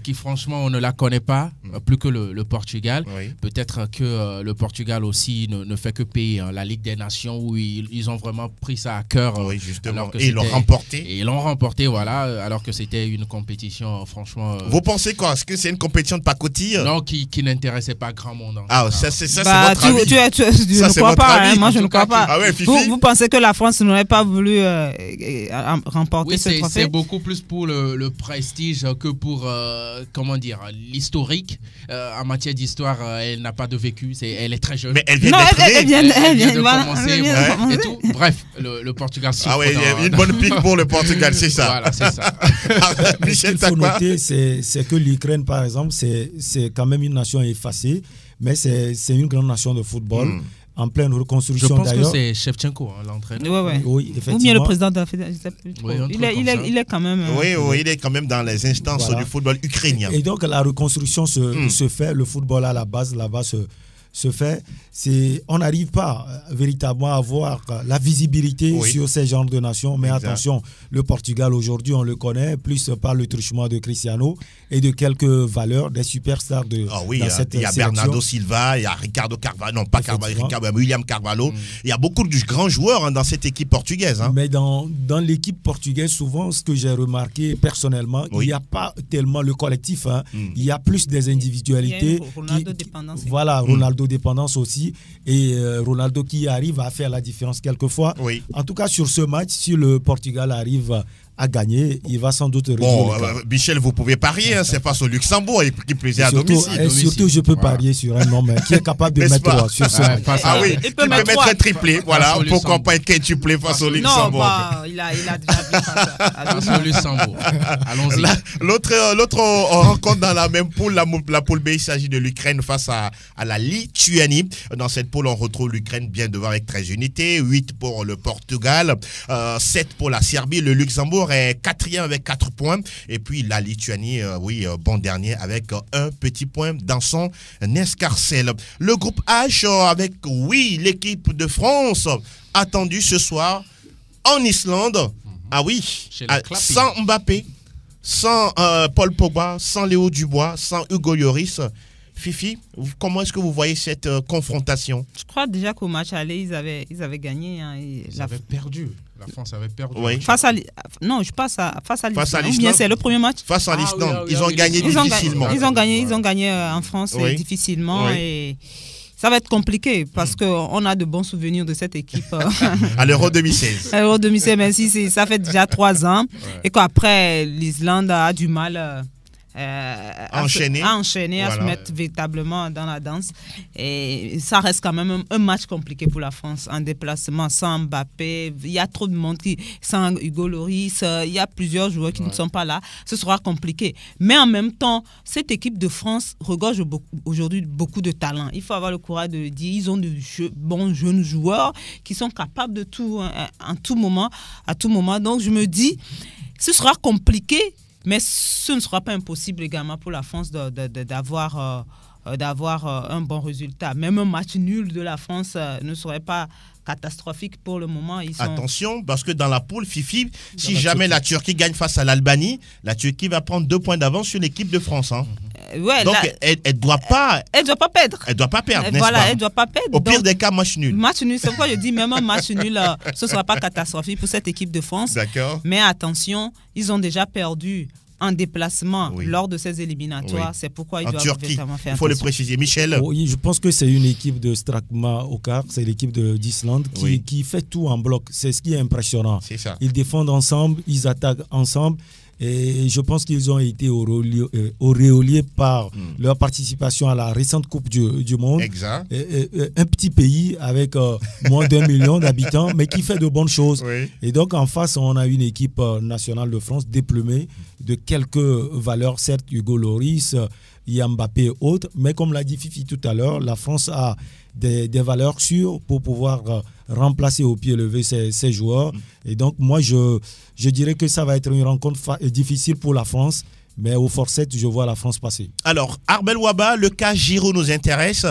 qui franchement, on ne la connaît pas, plus que le Portugal. Peut-être que le Portugal aussi ne fait que payer la Ligue des Nations, où ils ont vraiment pris ça à cœur. Justement. Et ils l'ont remporté. Et ils l'ont remporté, voilà, alors que c'était une compétition, franchement... Vous pensez quoi? Est-ce que c'est une compétition de pacotille? Non, qui n'intéressait pas grand monde. C'est votre avis. Je ne crois pas, moi je ne crois pas. Vous pensez que la France n'aurait pas voulu remporter ce trophée? C'est beaucoup plus pour le prestige que pour, comment dire, l'historique. En matière d'histoire, elle n'a pas de vécu, elle est très jeune. Mais elle vient de commencer et tout. Bref, le Portugal souffre. Il y a une bonne pique pour le Portugal, c'est ça. Voilà, c'est ça. Michel, ce qu'il faut noter, c'est que l'Ukraine, par exemple, c'est quand même une nation effacée, mais c'est une grande nation de football. En pleine reconstruction. Je pense d'ailleurs. que c'est Shevchenko, l'entraîneur. Oui, effectivement. Ou bien le président de la fédération. Il est quand même. Il est quand même dans les instances du football ukrainien. Et donc la reconstruction se fait, le football à la base, là-bas se fait. On n'arrive pas véritablement à avoir la visibilité sur ces genres de nations. Mais attention, le Portugal aujourd'hui, on le connaît plus par le truchement de Cristiano et de quelques valeurs des superstars de dans cette sélection. Il y a Bernardo Silva, il y a Ricardo Carvalho, non pas Carvalho, William Carvalho. Il y a beaucoup de grands joueurs dans cette équipe portugaise. Mais dans l'équipe portugaise, souvent, ce que j'ai remarqué personnellement, il n'y a pas tellement le collectif. Il y a plus des individualités. Ronaldo-dépendance. Voilà, Ronaldo-dépendance aussi. Et Ronaldo qui arrive à faire la différence quelquefois. En tout cas, sur ce match, si le Portugal arrive à gagner, il va sans doute résoudre. Michel, vous pouvez parier, c'est face au Luxembourg qui plaisait à domicile. Et surtout, je peux parier sur un homme qui est capable de mettre 3 sur ce match. Il peut mettre un triplé, voilà, pourquoi pas un quintuplé face au Luxembourg. Non, il a déjà vu face au Luxembourg. Allons-y. L'autre rencontre dans la même poule, la poule B, il s'agit de l'Ukraine face à la Lituanie. Dans cette poule, on retrouve l'Ukraine bien devant avec 13 unités, 8 pour le Portugal, 7 pour la Serbie, le Luxembourg est 4e avec 4 points. Et puis la Lituanie, bon dernier avec un petit point dans son escarcelle. Le groupe H avec, l'équipe de France attendue ce soir en Islande. Sans Mbappé, sans Paul Pogba, sans Léo Dubois, sans Hugo Lloris. Fifi, comment est-ce que vous voyez cette confrontation? Je crois déjà qu'au match aller, ils avaient gagné. Ils avaient perdu. La France avait perdu. Face à l'Islande. Ou bien c'est le premier match? Face à l'Islande. Ils ont gagné difficilement. Ils ont gagné en France difficilement. Et ça va être compliqué parce qu'on a de bons souvenirs de cette équipe. À l'Euro 2016. À l'Euro 2016, même si ça fait déjà 3 ans. Et qu'après, l'Islande a du mal à enchaîner, à se mettre véritablement dans la danse. Et ça reste quand même un match compliqué pour la France en déplacement sans Mbappé. Il y a trop de monde sans Hugo Lloris. Il y a plusieurs joueurs qui ne sont pas là. Ce sera compliqué. Mais en même temps, cette équipe de France regorge aujourd'hui beaucoup de talent. Il faut avoir le courage de dire ils ont de bons jeunes joueurs qui sont capables de tout à tout moment. Donc je me dis, ce sera compliqué. Mais ce ne sera pas impossible également pour la France d'avoir un bon résultat. Même un match nul de la France ne serait pas catastrophique pour le moment. Attention, parce que dans la poule, Fifi, si jamais la Turquie gagne face à l'Albanie, la Turquie va prendre 2 points d'avance sur l'équipe de France. Donc, elle ne doit pas perdre. Elle ne doit pas perdre, n'est-ce pas? Elle ne doit pas perdre. Au pire des cas, match nul. Match nul, c'est pourquoi je dis même un match nul, ce ne sera pas catastrophique pour cette équipe de France. D'accord. Mais attention, ils ont déjà perdu en déplacement lors de ces éliminatoires. C'est pourquoi ils doivent vraiment faire attention. Il faut le préciser. Michel? Oui, je pense que c'est une équipe de Strakma Okar, c'est l'équipe d'Islande qui fait tout en bloc. C'est ce qui est impressionnant. C'est ça. Ils défendent ensemble, ils attaquent ensemble. Et je pense qu'ils ont été auréolés par leur participation à la récente Coupe du Monde. Exact. Un petit pays avec moins d'1 million d'habitants, mais qui fait de bonnes choses. Et donc, en face, on a une équipe nationale de France déplumée de quelques valeurs, certes, Hugo Lloris, Mbappé et autres. Mais comme l'a dit Fifi tout à l'heure, la France a des valeurs sûres pour pouvoir remplacer au pied levé ces joueurs. Et donc, moi, je dirais que ça va être une rencontre difficile pour la France. Mais au forceps, je vois la France passer. Alors, Armel Waba, le cas Giroud nous intéresse.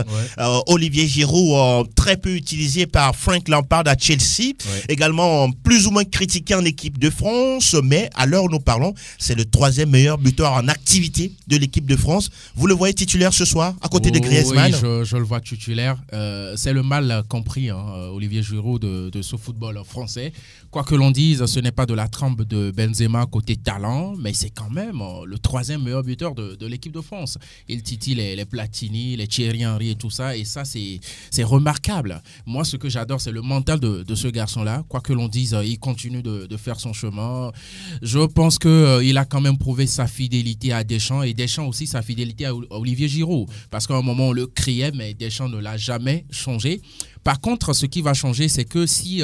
Olivier Giroud, très peu utilisé par Frank Lampard à Chelsea. Également, plus ou moins critiqué en équipe de France. Mais à l'heure où nous parlons, c'est le 3e meilleur buteur en activité de l'équipe de France. Vous le voyez titulaire ce soir, à côté de Griezmann? Oui, je le vois titulaire. C'est le mal compris, Olivier Giroud, de ce football français. Quoi que l'on dise, ce n'est pas de la trempe de Benzema côté talent, mais c'est quand même le 3e meilleur buteur de l'équipe de France. Il titille les Platini, les Thierry Henry et tout ça, et ça c'est remarquable. Moi, ce que j'adore, c'est le mental de ce garçon-là. Quoi que l'on dise, il continue de faire son chemin. Je pense qu'il a quand même prouvé sa fidélité à Deschamps, et Deschamps aussi sa fidélité à Olivier Giroud, parce qu'à un moment on le criait, mais Deschamps ne l'a jamais changé. Par contre, ce qui va changer, c'est que si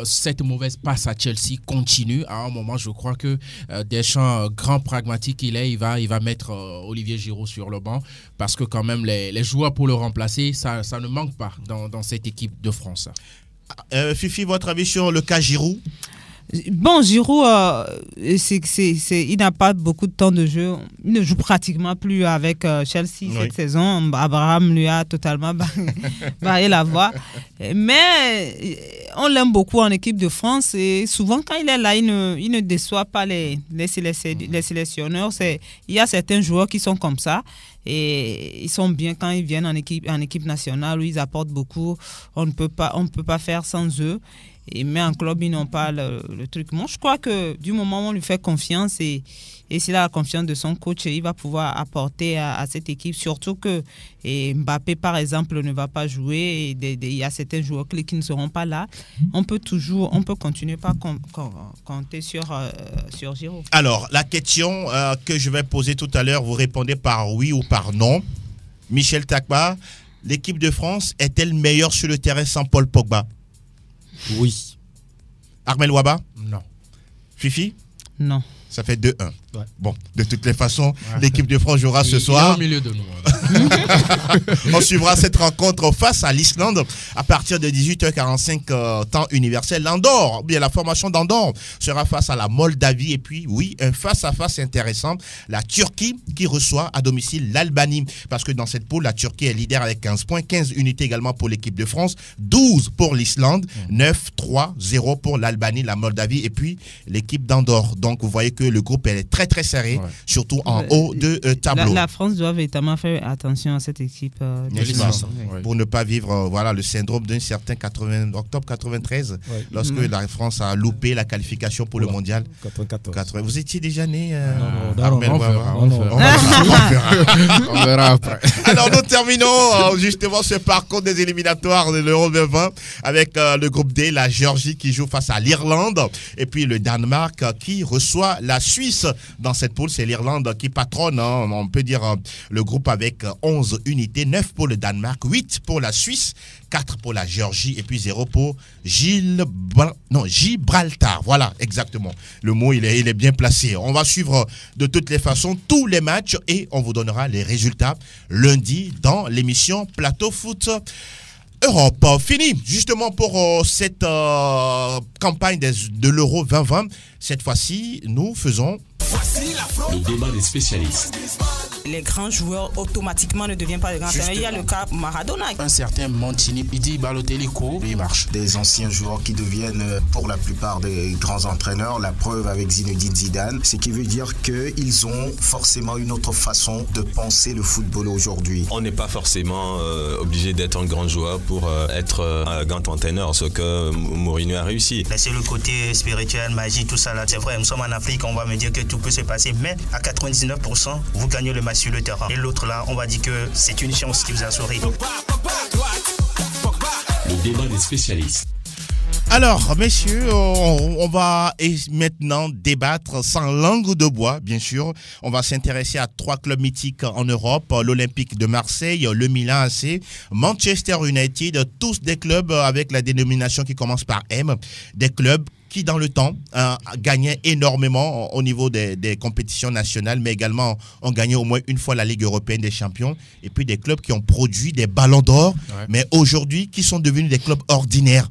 cette mauvaise passe à Chelsea continue, à un moment, je crois que Deschamps, grand pragmatique qu'il est, il va mettre Olivier Giroud sur le banc, parce que quand même, les joueurs pour le remplacer, ça ne manque pas dans cette équipe de France. Fifi, votre avis sur le cas Giroud? Bon, Giroud, il n'a pas beaucoup de temps de jeu. Il ne joue pratiquement plus avec Chelsea cette saison. Abraham lui a totalement barré la voie. Mais on l'aime beaucoup en équipe de France. Et souvent, quand il est là, il ne déçoit pas les sélectionneurs. Il y a certains joueurs qui sont comme ça. Et ils sont bien quand ils viennent en équipe nationale où ils apportent beaucoup. On ne peut pas faire sans eux. Mais en club, ils n'ont pas le truc. Moi, je crois que du moment où on lui fait confiance et s'il a la confiance de son coach, il va pouvoir apporter à cette équipe. Surtout que Mbappé, par exemple, ne va pas jouer. Il y a certains joueurs clés qui ne seront pas là. On peut continuer par compter sur Giroud. Alors, la question que je vais poser tout à l'heure, vous répondez par oui ou par non. Michel Takba, l'équipe de France est-elle meilleure sur le terrain sans Paul Pogba? Oui. Armel Waba? Non. Fifi? Non. Ça fait 2-1. Ouais. Bon, de toutes les façons, l'équipe de France jouera ce soir. Il est au milieu de nous. On suivra cette rencontre face à l'Islande à partir de 18h45 temps universel. L'Andorre, bien la formation d'Andorre sera face à la Moldavie. Et puis, oui, un face-à-face intéressant. La Turquie qui reçoit à domicile l'Albanie. Parce que dans cette poule, la Turquie est leader avec 15 points. 15 unités également pour l'équipe de France. 12 pour l'Islande. 9-3-0 pour l'Albanie, la Moldavie. Et puis, l'équipe d'Andorre. Donc, vous voyez que le groupe est très très serré, surtout en haut de tableau. La France doit véritablement faire attention à cette équipe pour ne pas vivre le syndrome d'un certain octobre 93, lorsque la France a loupé la qualification pour le mondial. 94. Vous étiez déjà né? On verra après. Alors nous terminons justement ce parcours des éliminatoires de l'Euro 2020 avec le groupe D, la Géorgie qui joue face à l'Irlande et puis le Danemark qui reçoit la Suisse. Dans cette poule, c'est l'Irlande qui patronne, on peut dire, le groupe avec 11 unités, 9 pour le Danemark, 8 pour la Suisse, 4 pour la Géorgie et puis 0 pour Gibraltar. Voilà, exactement. Le mot, il est bien placé. On va suivre de toutes les façons tous les matchs et on vous donnera les résultats lundi dans l'émission Plateau Foot Europe. Fini justement pour cette campagne de l'Euro 2020. Cette fois-ci, nous faisons le débat des spécialistes. Les grands joueurs automatiquement ne deviennent pas des grands entraîneurs. Il y a le cas Maradona. Un certain Mancini, il dit Balotelli court, il marche. Des anciens joueurs qui deviennent pour la plupart des grands entraîneurs. La preuve avec Zinedine Zidane, ce qui veut dire qu'ils ont forcément une autre façon de penser le football aujourd'hui. On n'est pas forcément obligé d'être un grand joueur pour être un grand entraîneur, ce que Mourinho a réussi. C'est le côté spirituel, magie, tout ça là. C'est vrai, nous sommes en Afrique, on va me dire que tout peut se passer, mais à 99%, vous gagnez le match sur le terrain. Et l'autre là, on va dire que c'est une chance qui vous a souri. Le débat des spécialistes. Alors, messieurs, on va maintenant débattre sans langue de bois, bien sûr. On va s'intéresser à 3 clubs mythiques en Europe, l'Olympique de Marseille, le Milan AC, Manchester United, tous des clubs avec la dénomination qui commence par M, des clubs qui, dans le temps, gagnaient énormément au niveau des compétitions nationales, mais également ont gagné au moins une fois la Ligue européenne des champions. Et puis des clubs qui ont produit des ballons d'or, mais aujourd'hui, qui sont devenus des clubs ordinaires.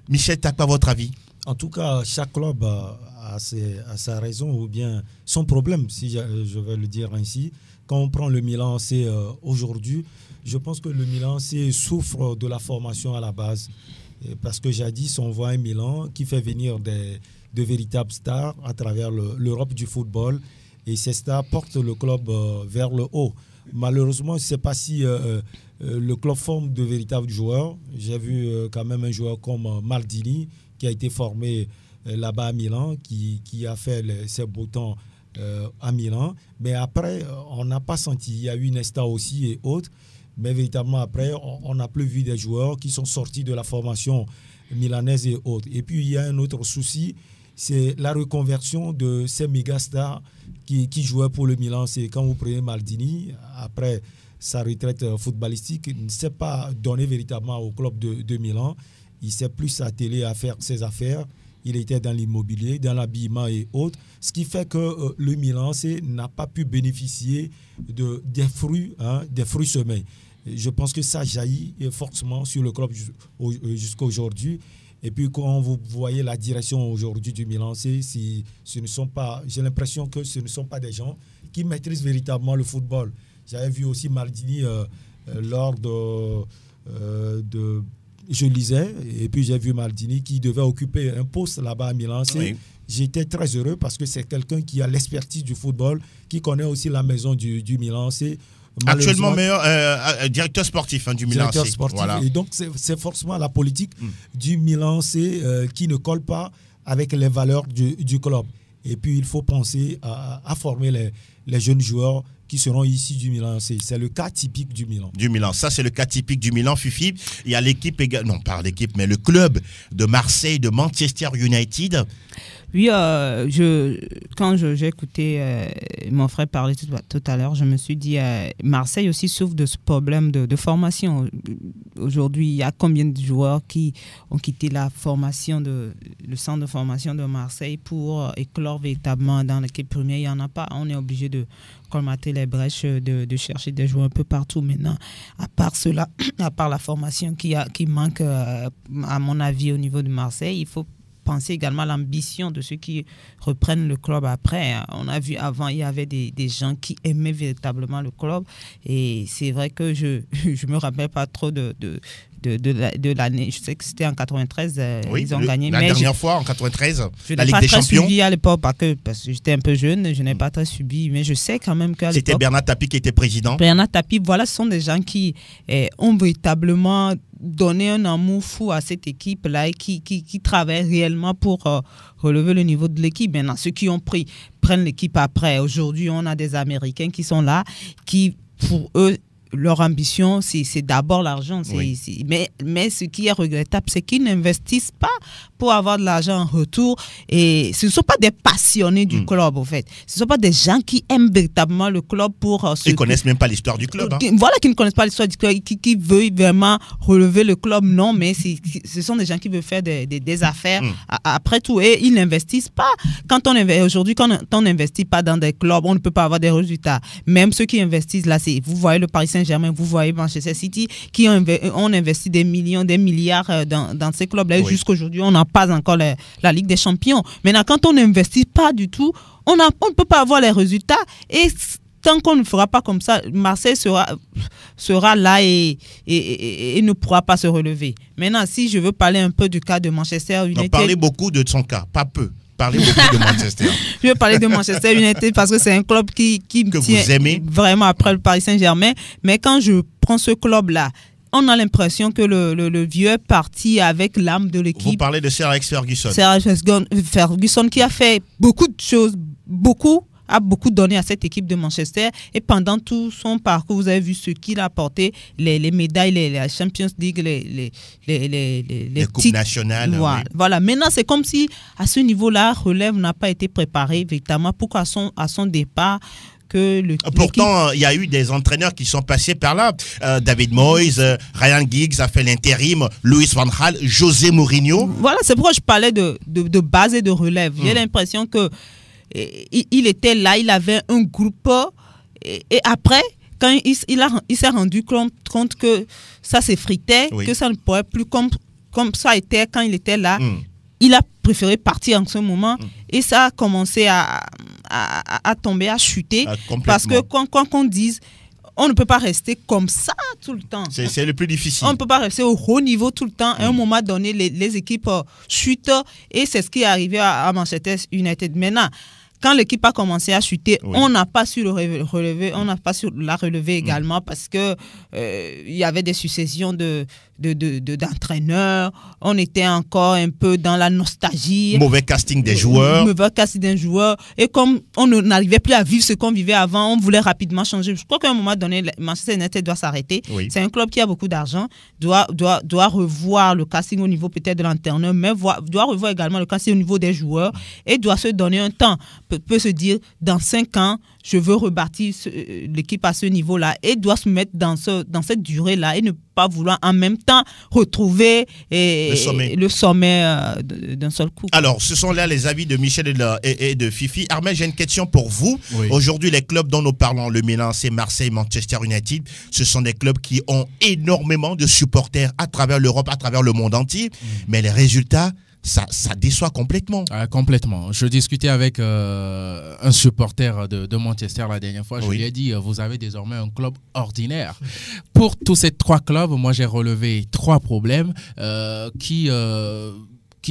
Michel, t'as pas votre avis? En tout cas, chaque club a sa raison ou bien son problème, si je vais le dire ainsi. Quand on prend le Milan AC aujourd'hui, je pense que le Milan AC souffre de la formation à la base. Parce que jadis, on voit un Milan qui fait venir de véritables stars à travers l'Europe du football. Et ces stars portent le club vers le haut. Malheureusement, je ne sais pas si le club forme de véritables joueurs. J'ai vu quand même un joueur comme Maldini qui a été formé là-bas à Milan, qui a fait ses beaux temps à Milan. Mais après, on n'a pas senti. Il y a eu Nesta aussi et autres. Mais véritablement, après, on n'a plus vu des joueurs qui sont sortis de la formation milanaise et autres. Et puis, il y a un autre souci, c'est la reconversion de ces méga stars qui jouaient pour le Milan. C'est quand vous prenez Maldini, après sa retraite footballistique, il ne s'est pas donné véritablement au club de Milan. Il s'est plus attelé à faire ses affaires. Il était dans l'immobilier, dans l'habillement et autres. Ce qui fait que le Milan n'a pas pu bénéficier des fruits semés. Je pense que ça jaillit forcément sur le club jusqu'à aujourd'hui. Et puis quand vous voyez la direction aujourd'hui du Milan, j'ai l'impression que ce ne sont pas des gens qui maîtrisent véritablement le football. J'avais vu aussi Maldini lors je lisais, et puis j'ai vu Maldini qui devait occuper un poste là-bas à Milan. Oui. J'étais très heureux parce que c'est quelqu'un qui a l'expertise du football, qui connaît aussi la maison du Milan. Actuellement meilleur directeur sportif du Milan. Directeur sportif. Voilà. Et donc c'est forcément la politique du Milan qui ne colle pas avec les valeurs du club. Et puis il faut penser à former les jeunes joueurs qui seront ici du Milan. C'est le cas typique du Milan. Du Milan, ça c'est le cas typique du Milan, Fifi. Il y a l'équipe, non pas l'équipe, mais le club de Marseille, de Manchester United. Oui, quand j'ai écouté mon frère parler tout à l'heure, je me suis dit, Marseille aussi souffre de ce problème de formation. Aujourd'hui, il y a combien de joueurs qui ont quitté la formation le centre de formation de Marseille pour éclore véritablement dans l'équipe première? Il n'y en a pas. On est obligé de colmater les brèches, de chercher des joueurs un peu partout maintenant. À part cela, à part la formation qui manque, à mon avis, au niveau de Marseille, il faut penser également à l'ambition de ceux qui reprennent le club après. On a vu avant, il y avait des gens qui aimaient véritablement le club. Et c'est vrai que je ne me rappelle pas trop de l'année. Je sais que c'était en 93, ils ont gagné. La dernière fois, en 93, la Ligue des Champions. Je n'ai pas très suivi à l'époque parce que j'étais un peu jeune, je n'ai pas très suivi, mais je sais quand même qu'à l'époque... C'était Bernard Tapie qui était président. Bernard Tapie, voilà, ce sont des gens qui ont véritablement donné un amour fou à cette équipe-là et qui travaillent réellement pour relever le niveau de l'équipe. Maintenant, ceux qui prennent l'équipe après. Aujourd'hui, on a des Américains qui sont là, qui, pour eux, leur ambition, c'est d'abord l'argent. Oui. Mais ce qui est regrettable, c'est qu'ils n'investissent pas pour avoir de l'argent en retour. Et ce ne sont pas des passionnés du club, en fait. Ce ne sont pas des gens qui aiment véritablement le club pour... Ils ne connaissent même pas l'histoire du club. Voilà, qui ne connaissent pas l'histoire du club, qui veulent vraiment relever le club. Non, mais ce sont des gens qui veulent faire des affaires après tout. Et ils n'investissent pas. Aujourd'hui, quand on n'investit pas dans des clubs, on ne peut pas avoir des résultats. Même ceux qui investissent là, vous voyez le Paris Saint-Germain, vous voyez Manchester City, qui ont investi des millions, des milliards dans ces clubs-là. Oui. Jusqu'à aujourd'hui, on n'a pas encore la Ligue des Champions. Maintenant, quand on n'investit pas du tout, on ne peut pas avoir les résultats. Et tant qu'on ne fera pas comme ça, Marseille sera là et ne pourra pas se relever. Maintenant, si je veux parler un peu du cas de Manchester United... Parlez beaucoup de son cas, pas peu. Parlez beaucoup de Manchester. Je vais parler de Manchester United parce que c'est un club qui me tient vous aimez vraiment après le Paris Saint-Germain. Mais quand je prends ce club-là, on a l'impression que le vieux est parti avec l'âme de l'équipe. Vous parlez de Sir Alex Ferguson. Sir Alex Ferguson qui a fait beaucoup de choses, a beaucoup donné à cette équipe de Manchester. Et pendant tout son parcours, vous avez vu ce qu'il a apporté, les médailles, les Champions League, les coupes nationales. Voilà. Maintenant, c'est comme si à ce niveau-là, relève n'a pas été préparée véritablement pour qu'à son départ, pourtant, il y a eu des entraîneurs qui sont passés par là. David Moyes, Ryan Giggs a fait l'intérim, Louis van Gaal, José Mourinho. Voilà, c'est pourquoi je parlais de base et de relève. J'ai l'impression que il était là, il avait un groupe et après, quand il s'est rendu compte que ça s'effritait, que ça ne pourrait plus comme ça était quand il était là, il a préféré partir en ce moment. Et ça a commencé à tomber, à chuter. Parce que quand on dise, on ne peut pas rester comme ça tout le temps. C'est le plus difficile. On ne peut pas rester au haut niveau tout le temps. À un moment donné, les équipes chutent. Et c'est ce qui est arrivé à Manchester United. Maintenant, quand l'équipe a commencé à chuter, on n'a pas su le relever, on n'a pas su la relever également parce que il y avait des successions d'entraîneurs. On était encore un peu dans la nostalgie. Mauvais casting des joueurs. Mauvais casting des joueurs. Et comme on n'arrivait plus à vivre ce qu'on vivait avant, on voulait rapidement changer. Je crois qu'à un moment donné, Manchester United doit s'arrêter. C'est un club qui a beaucoup d'argent, doit revoir le casting au niveau peut-être de l'entraîneur, mais doit revoir également le casting au niveau des joueurs et doit se donner un temps. Peut se dire, dans 5 ans, je veux rebâtir l'équipe à ce niveau-là et doit se mettre dans cette durée-là et ne pas vouloir en même temps retrouver le sommet d'un seul coup. Alors, ce sont là les avis de Michel et de Fifi. Armel, j'ai une question pour vous. Aujourd'hui, les clubs dont nous parlons, le Milan, c'est Marseille, Manchester United, ce sont des clubs qui ont énormément de supporters à travers l'Europe, à travers le monde entier. Mais les résultats, ça déçoit complètement. Complètement. Je discutais avec un supporter de Manchester la dernière fois. Je lui ai dit, vous avez désormais un club ordinaire. Pour tous ces 3 clubs, moi j'ai relevé 3 problèmes qui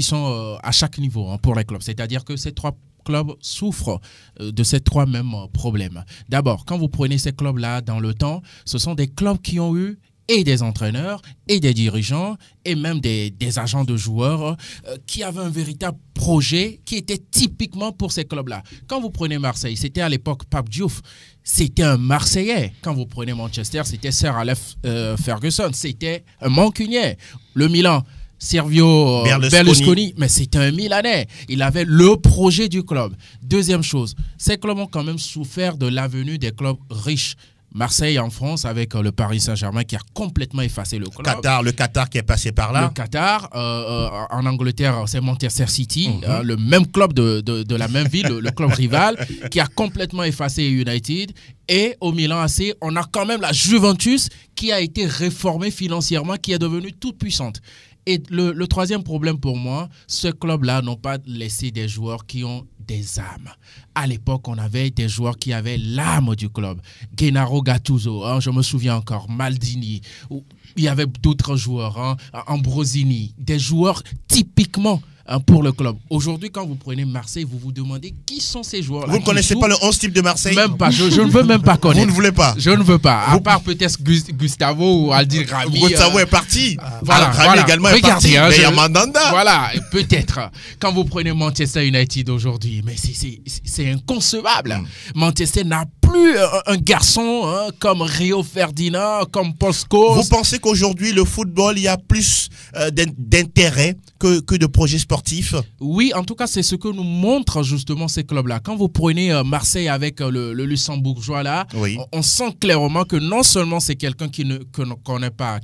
sont à chaque niveau pour les clubs. C'est-à-dire que ces 3 clubs souffrent de ces 3 mêmes problèmes. D'abord, quand vous prenez ces clubs-là dans le temps, ce sont des clubs qui ont eu et des entraîneurs, et des dirigeants, et même des agents de joueurs qui avaient un véritable projet qui était typiquement pour ces clubs-là. Quand vous prenez Marseille, c'était à l'époque Pape Diouf, c'était un Marseillais. Quand vous prenez Manchester, c'était Sir Alex Ferguson, c'était un Mancunien. Le Milan, Silvio Berlusconi, mais c'était un Milanais. Il avait le projet du club. Deuxième chose, ces clubs ont quand même souffert de l'avenue des clubs riches. Marseille en France avec le Paris Saint-Germain qui a complètement effacé le club. Le Qatar qui est passé par là. Le Qatar, en Angleterre, c'est Manchester City, le même club de la même ville, le club rival, qui a complètement effacé United. Et au Milan AC, on a quand même la Juventus qui a été réformée financièrement, qui est devenue toute puissante. Et le troisième problème pour moi, ce club-là n'a pas laissé des joueurs qui ont des âmes. À l'époque, on avait des joueurs qui avaient l'âme du club. Gennaro Gattuso, je me souviens encore, Maldini. Il y avait d'autres joueurs, Ambrosini, des joueurs typiquement pour le club. Aujourd'hui, quand vous prenez Marseille, vous vous demandez qui sont ces joueurs. Vous ne connaissez pas le 11 type de Marseille? Même pas, je ne veux même pas connaître. Vous ne voulez pas? Je ne veux pas, à part peut-être Gustavo ou Aldir Rami. Gustavo est parti. Rami également est parti. Mais il y a Mandanda. Voilà, peut-être. Quand vous prenez Manchester United aujourd'hui, mais c'est inconcevable. Manchester n'a plus un garçon comme Rio Ferdinand, comme Paul Scholes. Vous pensez qu'aujourd'hui, le football, il y a plus d'intérêt que de projets sportifs? Oui, en tout cas, c'est ce que nous montrent justement ces clubs-là. Quand vous prenez Marseille avec le Luxembourgeois là, on sent clairement que non seulement c'est quelqu'un qui ne connaît pas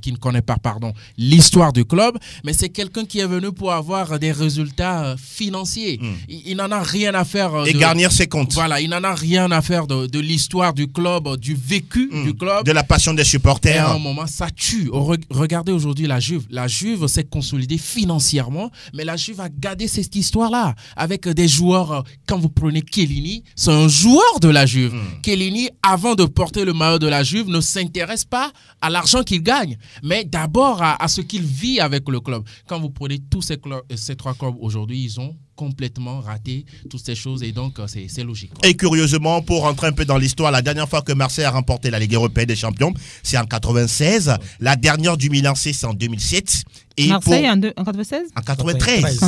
l'histoire du club, mais c'est quelqu'un qui est venu pour avoir des résultats financiers. Il n'en a rien à faire et garnir ses comptes. Voilà, il n'en a rien à faire de l'histoire du club, du vécu du club, de la passion des supporters. Et à un moment, ça tue. Regardez aujourd'hui la Juve. La Juve s'est consolidée financièrement, mais la Juve a gardé cette histoire-là avec des joueurs. Quand vous prenez Chiellini, c'est un joueur de la Juve. Chiellini, avant de porter le maillot de la Juve, ne s'intéresse pas à l'argent qu'il gagne, mais d'abord à ce qu'il vit avec le club. Quand vous prenez tous ces 3 clubs aujourd'hui, ils ont complètement raté toutes ces choses et donc c'est logique. Et curieusement, pour rentrer un peu dans l'histoire, la dernière fois que Marseille a remporté la Ligue européenne des champions, c'est en 96. La dernière du Milan C, c'est en 2007. Et Marseille en 96? En 93.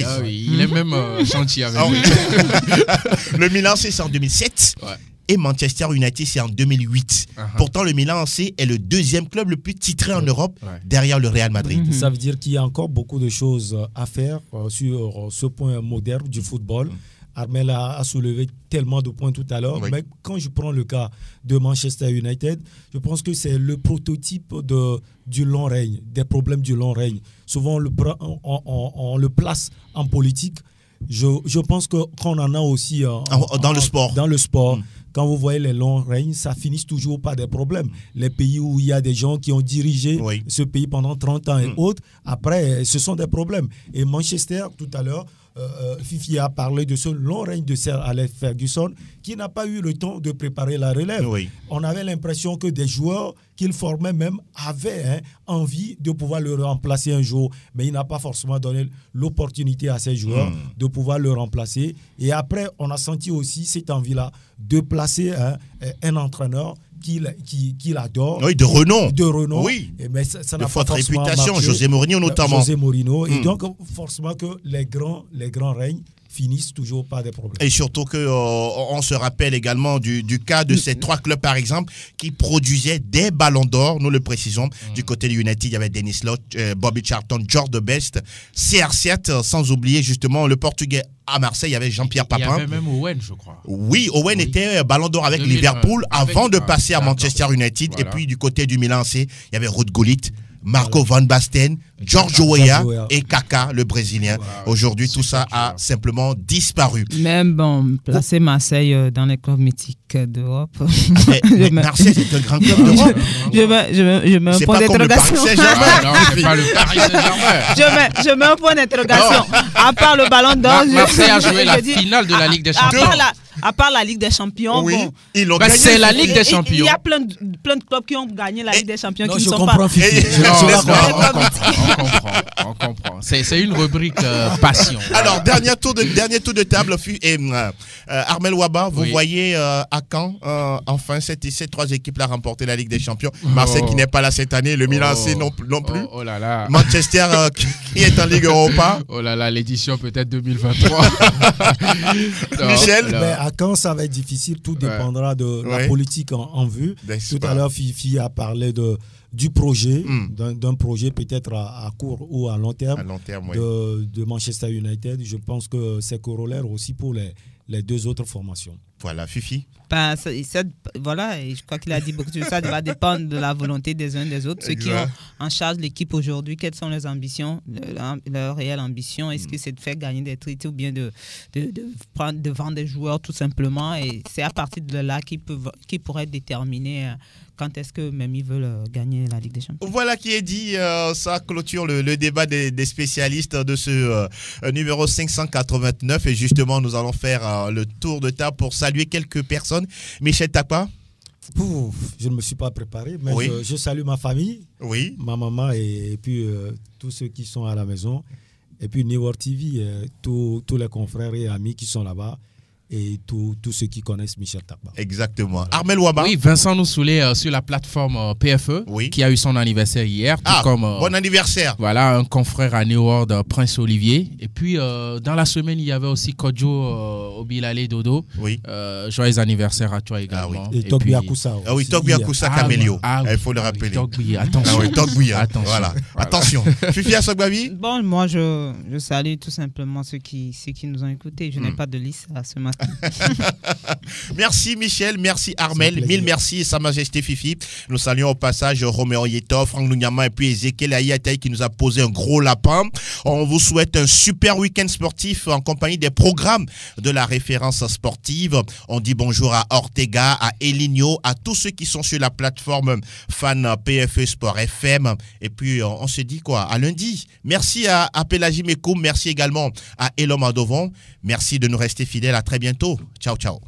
Ah oui, il est même gentil avec lui. Le Milan C, c'est en 2007. Ouais. Et Manchester United, c'est en 2008. Pourtant, le Milan AC est le 2e club le plus titré en Europe, derrière le Real Madrid. Ça veut dire qu'il y a encore beaucoup de choses à faire sur ce point moderne du football. Armel a soulevé tellement de points tout à l'heure. Mais quand je prends le cas de Manchester United, je pense que c'est le prototype du long règne, des problèmes du long règne. Souvent, on le place en politique. Je pense qu'on en a aussi dans le sport. Dans le sport. quand vous voyez les longs règnes, ça finit toujours par des problèmes. Les pays où il y a des gens qui ont dirigé ce pays pendant 30 ans et autres, après, ce sont des problèmes. Et Manchester, tout à l'heure, Fifi a parlé de ce long règne de Sir Alex Ferguson qui n'a pas eu le temps de préparer la relève. On avait l'impression que des joueurs qu'il formait même avaient envie de pouvoir le remplacer un jour, mais il n'a pas forcément donné l'opportunité à ces joueurs de pouvoir le remplacer. Et après, on a senti aussi cette envie-là de placer un entraîneur qu'il adore. Oui, de renom. De renom. Oui. Mais ça n'a de pas forte forcément réputation, marché. José Mourinho notamment. José Mourinho. Et donc, forcément que les grands règnes finissent toujours par des problèmes. Et surtout qu'on se rappelle également du cas de ces 3 clubs, par exemple, qui produisaient des ballons d'or, nous le précisons. Du côté de United, il y avait Dennis Lott, Bobby Charlton, George Best, CR7, sans oublier justement le Portugais à Marseille, il y avait Jean-Pierre Papin. Il y avait même Owen, je crois. Oui, Owen était ballon d'or avec Liverpool avant de passer à Manchester United. Voilà. Et puis du côté du Milan AC, il y avait Ruud Gullit, Marco Van Basten, George Weah et Kaka, le Brésilien. Aujourd'hui, tout ça a simplement disparu. Même placer Marseille dans les clubs mythiques d'Europe. Marseille, c'est un grand club d'Europe. Je mets un point d'interrogation. Non, c'est pas le Paris Saint-Germain. Je mets un point d'interrogation. À part le ballon d'or. Marseille a joué la finale de la Ligue des Champions. À part la Ligue des Champions, bon, c'est la Ligue des Champions. Il y a plein de clubs qui ont gagné la Ligue des Champions qui ne sont pas. On comprend. C'est une rubrique passion. Alors, dernier tour de table. Armel Waba, vous voyez à Caen, enfin, ces 3 équipes-là remporter la Ligue des Champions. Marseille qui n'est pas là cette année, le Milan AC non plus. Oh là là. Manchester qui est en Ligue Europa. Oh là là, l'édition peut-être 2023. Michel. Mais à Caen, ça va être difficile. Tout dépendra de la politique en vue. Tout à l'heure, Fifi a parlé du projet, d'un projet peut-être à court ou à long terme, de Manchester United. Je pense que c'est corollaire aussi pour les 2 autres formations. Voilà, Fifi. Voilà, et je crois qu'il a dit beaucoup de ça. Ça va dépendre de la volonté des uns des autres. Ceux qui ont en charge l'équipe aujourd'hui, quelles sont leurs ambitions, leur réelle ambition? Est-ce que c'est de faire gagner des titres ou bien de vendre des joueurs tout simplement? Et c'est à partir de là qu'ils pourraient déterminer quand est-ce que même ils veulent gagner la Ligue des Champions. Voilà qui est dit. Ça clôture le débat des spécialistes de ce numéro 589. Et justement, nous allons faire le tour de table pour saluer quelques personnes. Michel Takpa. Je ne me suis pas préparé, mais je salue ma famille, ma maman et puis tous ceux qui sont à la maison. Et puis New World TV, tous les confrères et amis qui sont là-bas. Et tous ceux qui connaissent Michel Takpa. Exactement. Armel Waba. Oui, Vincent Noussoulé sur la plateforme PFE, qui a eu son anniversaire hier. Bon anniversaire. Voilà, un confrère à New World, Prince Olivier. Et puis, dans la semaine, il y avait aussi Kodjo Obilale Dodo. Joyeux anniversaire à toi également. Et Togbi Akoussa. Ah oui, Togbi Akoussa Camélio. Il faut le rappeler. Togbi, attention. Togbi, voilà. Attention. Fifi Assogbavi. Bon, moi, je salue tout simplement ceux qui nous ont écoutés. Je n'ai pas de liste à ce matin. Merci Michel, merci Armel, mille merci Sa Majesté Fifi. Nous saluons au passage Roméo Yeto, Franck Nunyama et puis Ezekiel Ayataï qui nous a posé un gros lapin. On vous souhaite un super week-end sportif en compagnie des programmes de la référence sportive. On dit bonjour à Ortega, à Eligno, à tous ceux qui sont sur la plateforme fan PFE Sport FM. Et puis on se dit quoi, à lundi. Merci à Pélagie Mekoum, merci également à Elom Adovon. Merci de nous rester fidèles, à très bientôt. Ciao, ciao.